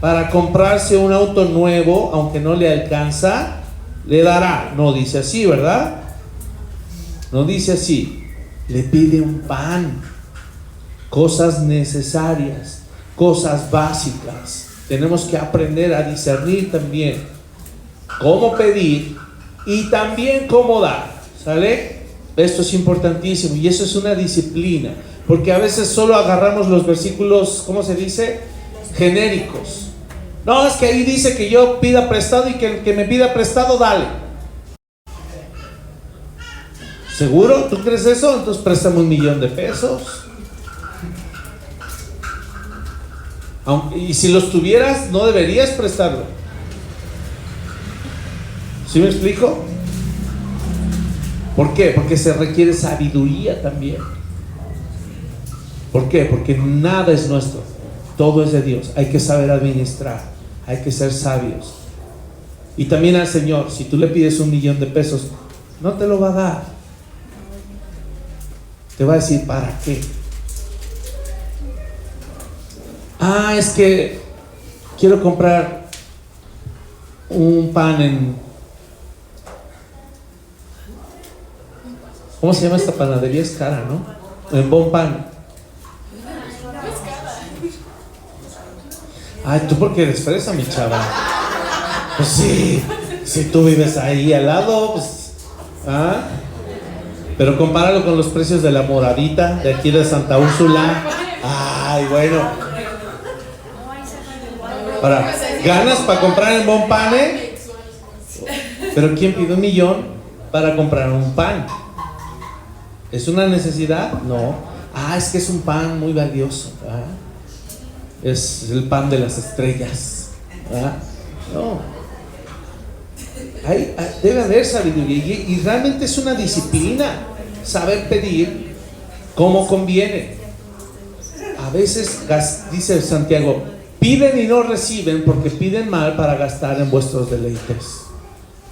para comprarse un auto nuevo, aunque no le alcanza, le dará? No dice así, ¿verdad? No dice así. Le pide un pan, cosas necesarias, cosas básicas. Tenemos que aprender a discernir también cómo pedir y también cómo dar. ¿Sale? Esto es importantísimo y eso es una disciplina, porque a veces solo agarramos los versículos, ¿cómo se dice? Genéricos. No, es que ahí dice que yo pida prestado y que me pida prestado, dale. ¿Seguro? ¿Tú crees eso? Entonces préstame $1,000,000 de pesos. Y si los tuvieras, no deberías prestarlo. ¿Sí me explico? ¿Por qué? Porque se requiere sabiduría también. ¿Por qué? Porque nada es nuestro, todo es de Dios. Hay que saber administrar, hay que ser sabios. Y también al Señor, si tú le pides $1,000,000, no te lo va a dar. Te va a decir, ¿para qué? Es que quiero comprar un pan en... ¿Cómo se llama esta panadería? Es cara, ¿no? En Bon Pan. ¿Tú porque eres fresa, mi chava? Pues sí, si tú vives ahí al lado, pues... Pero compáralo con los precios de la moradita de aquí de Santa Úrsula. Bueno. ¿Ganas para comprar en Bon Pan? Pero ¿quién pide $1,000,000 para comprar un pan? ¿Es una necesidad? No. Es que es un pan muy valioso. Es el pan de las estrellas. No. Debe haber sabiduría y realmente es una disciplina saber pedir como conviene. A veces dice Santiago, piden y no reciben porque piden mal para gastar en vuestros deleites.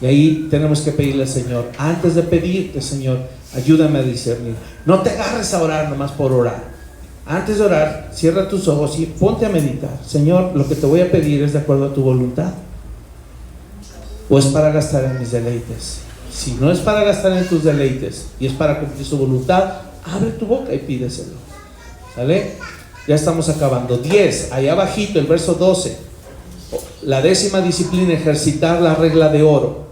Y ahí tenemos que pedirle al Señor, antes de pedirte, Señor, ayúdame a discernir. No te agarres a orar nomás por orar. Antes de orar, cierra tus ojos y ponte a meditar. Señor, lo que te voy a pedir es de acuerdo a tu voluntad, o es para gastar en mis deleites. Si no es para gastar en tus deleites y es para cumplir su voluntad, abre tu boca y pídeselo. ¿Sale? Ya estamos acabando. 10, ahí abajito, el verso 12. La 10ª disciplina, ejercitar la regla de oro.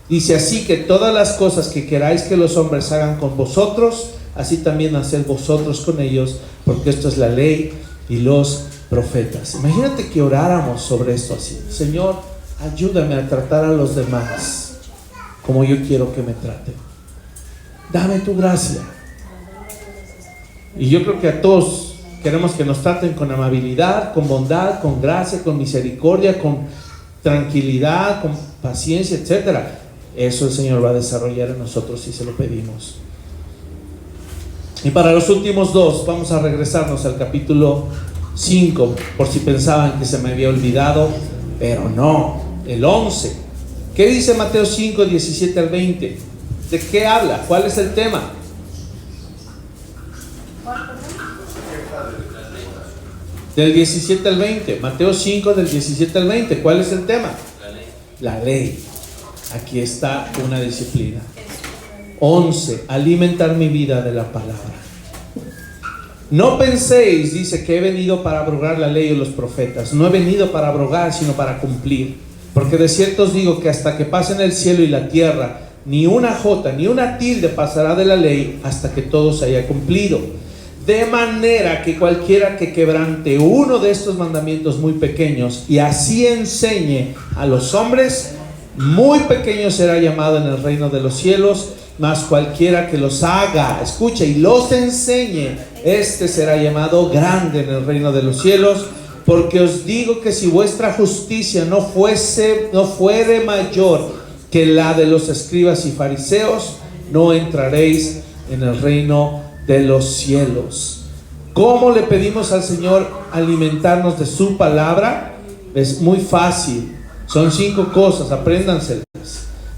Dice, así que todas las cosas que queráis que los hombres hagan con vosotros, así también haced vosotros con ellos, porque esto es la ley y los profetas. Imagínate que oráramos sobre esto así. Señor, ayúdame a tratar a los demás como yo quiero que me traten. Dame tu gracia. Y yo creo que a todos queremos que nos traten con amabilidad, con bondad, con gracia, con misericordia, con tranquilidad, con paciencia, etcétera. Eso el Señor va a desarrollar en nosotros si se lo pedimos. Y para los últimos dos, vamos a regresarnos al capítulo 5, por si pensaban que se me había olvidado, pero no, el 11. ¿Qué dice Mateo 5, 17 al 20? ¿De qué habla? ¿Cuál es el tema? Del 17 al 20. Mateo 5, del 17 al 20. ¿Cuál es el tema? La ley. Aquí está una disciplina. 11. Alimentar mi vida de la palabra. No penséis, dice, que he venido para abrogar la ley o los profetas. No he venido para abrogar, sino para cumplir. Porque de cierto os digo que hasta que pasen el cielo y la tierra, ni una jota, ni una tilde pasará de la ley hasta que todo se haya cumplido. De manera que cualquiera que quebrante uno de estos mandamientos muy pequeños y así enseñe a los hombres, muy pequeño será llamado en el reino de los cielos. Mas cualquiera que los haga, escucha, y los enseñe, este será llamado grande en el reino de los cielos. Porque os digo que si vuestra justicia no fuere mayor que la de los escribas y fariseos, no entraréis en el reino de los cielos. ¿Cómo le pedimos al Señor alimentarnos de su palabra? Es muy fácil. Son 5 cosas, apréndanselas.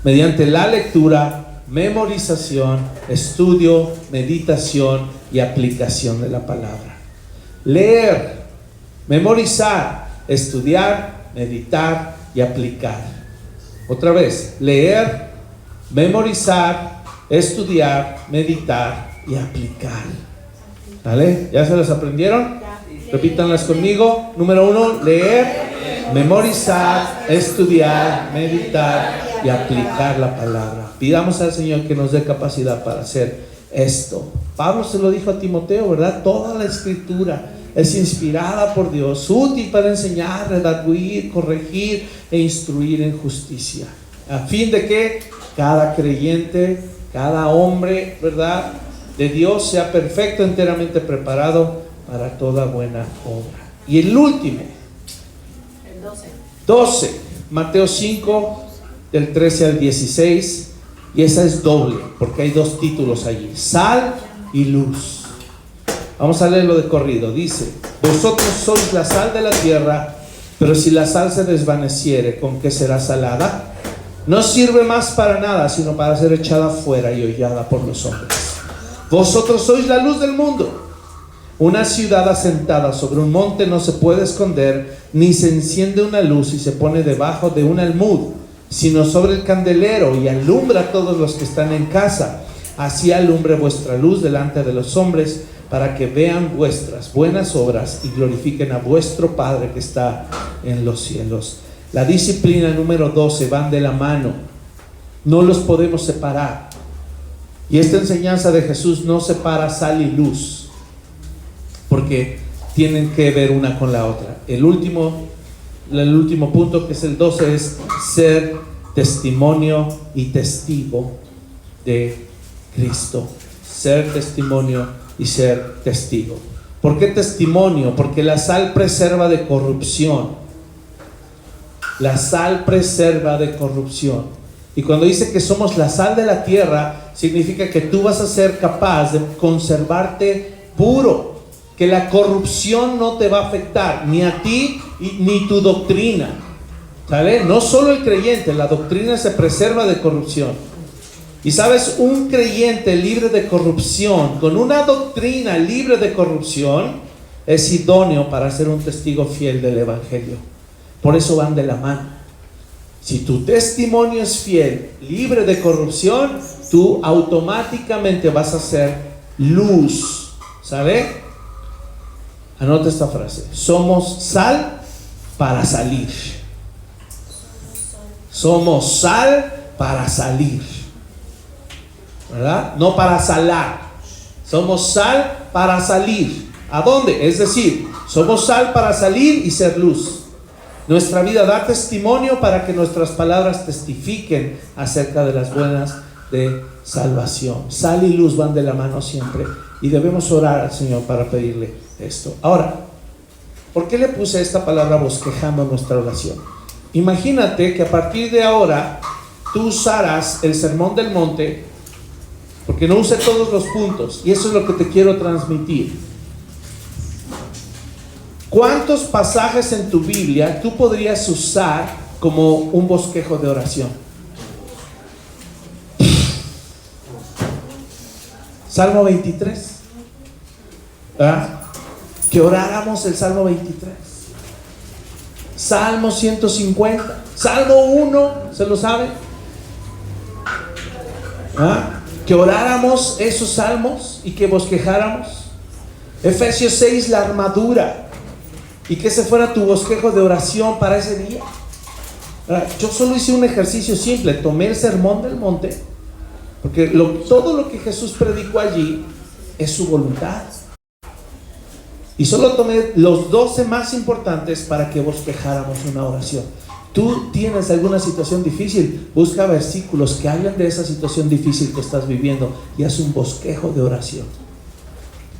Mediante la lectura, memorización, estudio, meditación y aplicación de la palabra. Leer, memorizar, estudiar, meditar y aplicar. Otra vez, leer, memorizar, estudiar, meditar y aplicar. ¿Vale? ¿Ya se las aprendieron? Repítanlas conmigo. Número 1, leer, memorizar, estudiar, meditar y aplicar la palabra. Pidamos al Señor que nos dé capacidad para hacer esto. Pablo se lo dijo a Timoteo, ¿verdad? Toda la escritura es inspirada por Dios, útil para enseñar, redarguir, corregir e instruir en justicia, a fin de que cada creyente, cada hombre, ¿verdad?, de Dios sea perfecto, enteramente preparado para toda buena obra. Y el último, el 12, Mateo 5, del 13 al 16. Y esa es doble, porque hay dos títulos allí: sal y luz. Vamos a leerlo de corrido. Dice: vosotros sois la sal de la tierra, pero si la sal se desvaneciere, ¿con qué será salada? No sirve más para nada, sino para ser echada fuera y hollada por los hombres. Vosotros sois la luz del mundo. Una ciudad asentada sobre un monte no se puede esconder, ni se enciende una luz y se pone debajo de un almud, sino sobre el candelero, y alumbra a todos los que están en casa. Así alumbre vuestra luz delante de los hombres, para que vean vuestras buenas obras y glorifiquen a vuestro Padre que está en los cielos. La disciplina número 12 van de la mano, no los podemos separar. Y esta enseñanza de Jesús no separa sal y luz, porque tienen que ver una con la otra. El último punto, que es el 12, es ser testimonio y testigo de Cristo. Ser testimonio y ser testigo. ¿Por qué testimonio? Porque la sal preserva de corrupción. La sal preserva de corrupción. Y cuando dice que somos la sal de la tierra, significa que tú vas a ser capaz de conservarte puro, que la corrupción no te va a afectar, ni a ti ni tu doctrina. ¿Sale? No solo el creyente, la doctrina se preserva de corrupción. Y sabes, un creyente libre de corrupción, con una doctrina libre de corrupción, es idóneo para ser un testigo fiel del evangelio. Por eso van de la mano. Si tu testimonio es fiel, libre de corrupción, tú automáticamente vas a ser luz. ¿Sabe? Anota esta frase: somos sal para salir. Somos sal para salir, ¿verdad? No para salar. Somos sal para salir. ¿A dónde? Es decir, somos sal para salir y ser luz. Nuestra vida da testimonio para que nuestras palabras testifiquen acerca de las buenas de salvación. Sal y luz van de la mano siempre, y debemos orar al Señor para pedirle esto. Ahora, ¿por qué le puse esta palabra bosquejando en nuestra oración? Imagínate que a partir de ahora tú usaras el Sermón del Monte, porque no use todos los puntos, y eso es lo que te quiero transmitir. ¿Cuántos pasajes en tu Biblia tú podrías usar como un bosquejo de oración? Salmo 23. ¿Ah? Que oráramos el Salmo 23. Salmo 150. Salmo 1, ¿se lo sabe? ¿Ah? Que oráramos esos salmos y que bosquejáramos. Efesios 6, la armadura. Y que ese fuera tu bosquejo de oración para ese día. Yo solo hice un ejercicio simple. Tomé el Sermón del Monte, porque todo lo que Jesús predicó allí es su voluntad. Y solo tomé los 12 más importantes para que bosquejáramos una oración. Tú tienes alguna situación difícil, busca versículos que hablan de esa situación difícil que estás viviendo y haz un bosquejo de oración.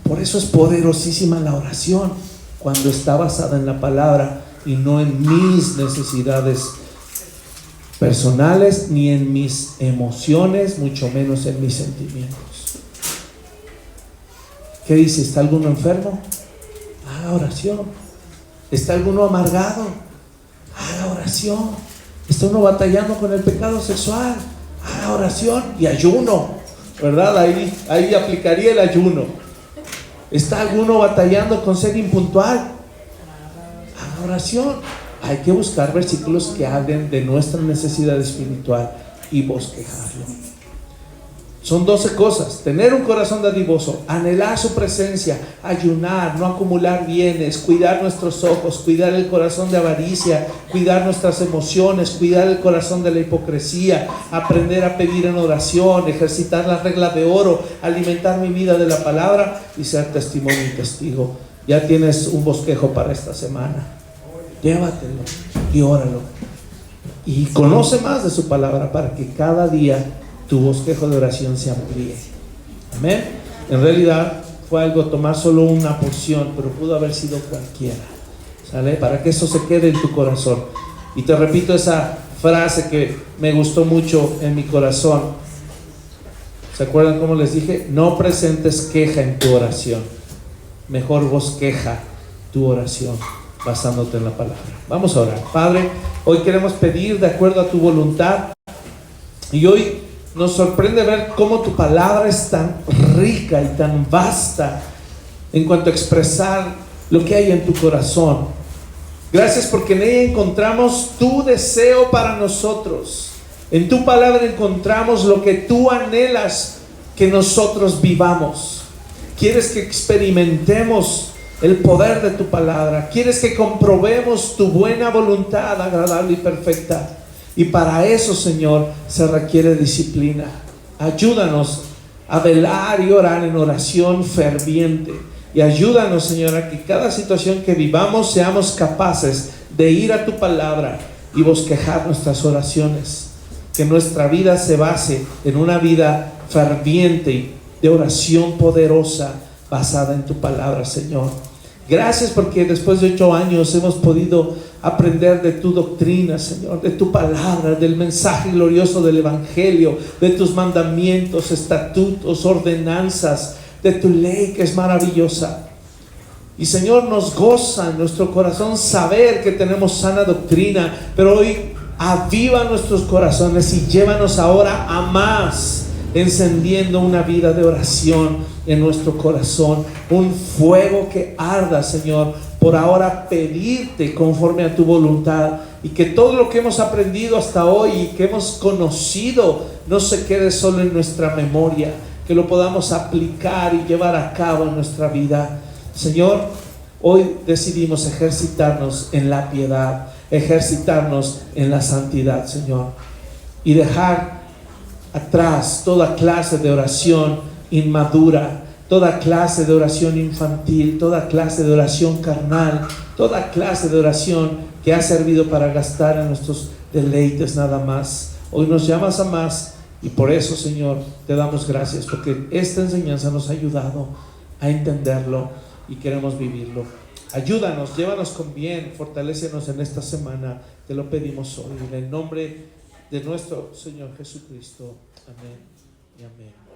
Por eso es poderosísima la oración, cuando está basada en la palabra y no en mis necesidades personales, ni en mis emociones, mucho menos en mis sentimientos. ¿Qué dice? ¿Está alguno enfermo? Haga oración. ¿Está alguno amargado? Haga oración. ¿Está uno batallando con el pecado sexual? Haga oración y ayuno, ¿verdad? Ahí aplicaría el ayuno. ¿Está alguno batallando con ser impuntual? Haga oración. Hay que buscar versículos que hablen de nuestra necesidad espiritual y bosquejarlo. Son 12 cosas: tener un corazón dadivoso, anhelar su presencia, ayunar, no acumular bienes, cuidar nuestros ojos, cuidar el corazón de avaricia, cuidar nuestras emociones, cuidar el corazón de la hipocresía, aprender a pedir en oración, ejercitar la regla de oro, alimentar mi vida de la palabra y ser testimonio y testigo. Ya tienes un bosquejo para esta semana. Llévatelo y óralo. Y conoce más de su palabra para que cada día tu bosquejo de oración se amplíe. Amén. En realidad fue algo, tomar solo una porción, pero pudo haber sido cualquiera. ¿Sale? Para que eso se quede en tu corazón. Y te repito esa frase que me gustó mucho en mi corazón. ¿Se acuerdan cómo les dije? No presentes queja en tu oración. Mejor bosqueja tu oración basándote en la palabra. Vamos a orar. Padre, hoy queremos pedir de acuerdo a tu voluntad, y hoy nos sorprende ver cómo tu palabra es tan rica y tan vasta en cuanto a expresar lo que hay en tu corazón. Gracias porque en ella encontramos tu deseo para nosotros. En tu palabra encontramos lo que tú anhelas que nosotros vivamos. Quieres que experimentemos el poder de tu palabra. Quieres que comprobemos tu buena voluntad, agradable y perfecta. Y para eso, Señor, se requiere disciplina. Ayúdanos a velar y orar en oración ferviente. Y ayúdanos, Señor, a que cada situación que vivamos seamos capaces de ir a tu palabra y bosquejar nuestras oraciones. Que nuestra vida se base en una vida ferviente de oración poderosa basada en tu palabra, Señor. Gracias porque después de 8 años hemos podido aprender de tu doctrina, Señor, de tu palabra, del mensaje glorioso del Evangelio, de tus mandamientos, estatutos, ordenanzas, de tu ley que es maravillosa. Y Señor, nos goza en nuestro corazón saber que tenemos sana doctrina, pero hoy aviva nuestros corazones y llévanos ahora a más, encendiendo una vida de oración en nuestro corazón, un fuego que arda, Señor, por ahora pedirte conforme a tu voluntad, y que todo lo que hemos aprendido hasta hoy y que hemos conocido no se quede solo en nuestra memoria, que lo podamos aplicar y llevar a cabo en nuestra vida. Señor, hoy decidimos ejercitarnos en la piedad, ejercitarnos en la santidad, Señor, y dejar atrás toda clase de oración inmadura, toda clase de oración infantil, toda clase de oración carnal, toda clase de oración que ha servido para gastar en nuestros deleites nada más. Hoy nos llamas a más, y por eso, Señor, te damos gracias, porque esta enseñanza nos ha ayudado a entenderlo y queremos vivirlo. Ayúdanos, llévanos con bien, fortalécenos en esta semana, te lo pedimos hoy, en el nombre de nuestro Señor Jesucristo. Amén y amén.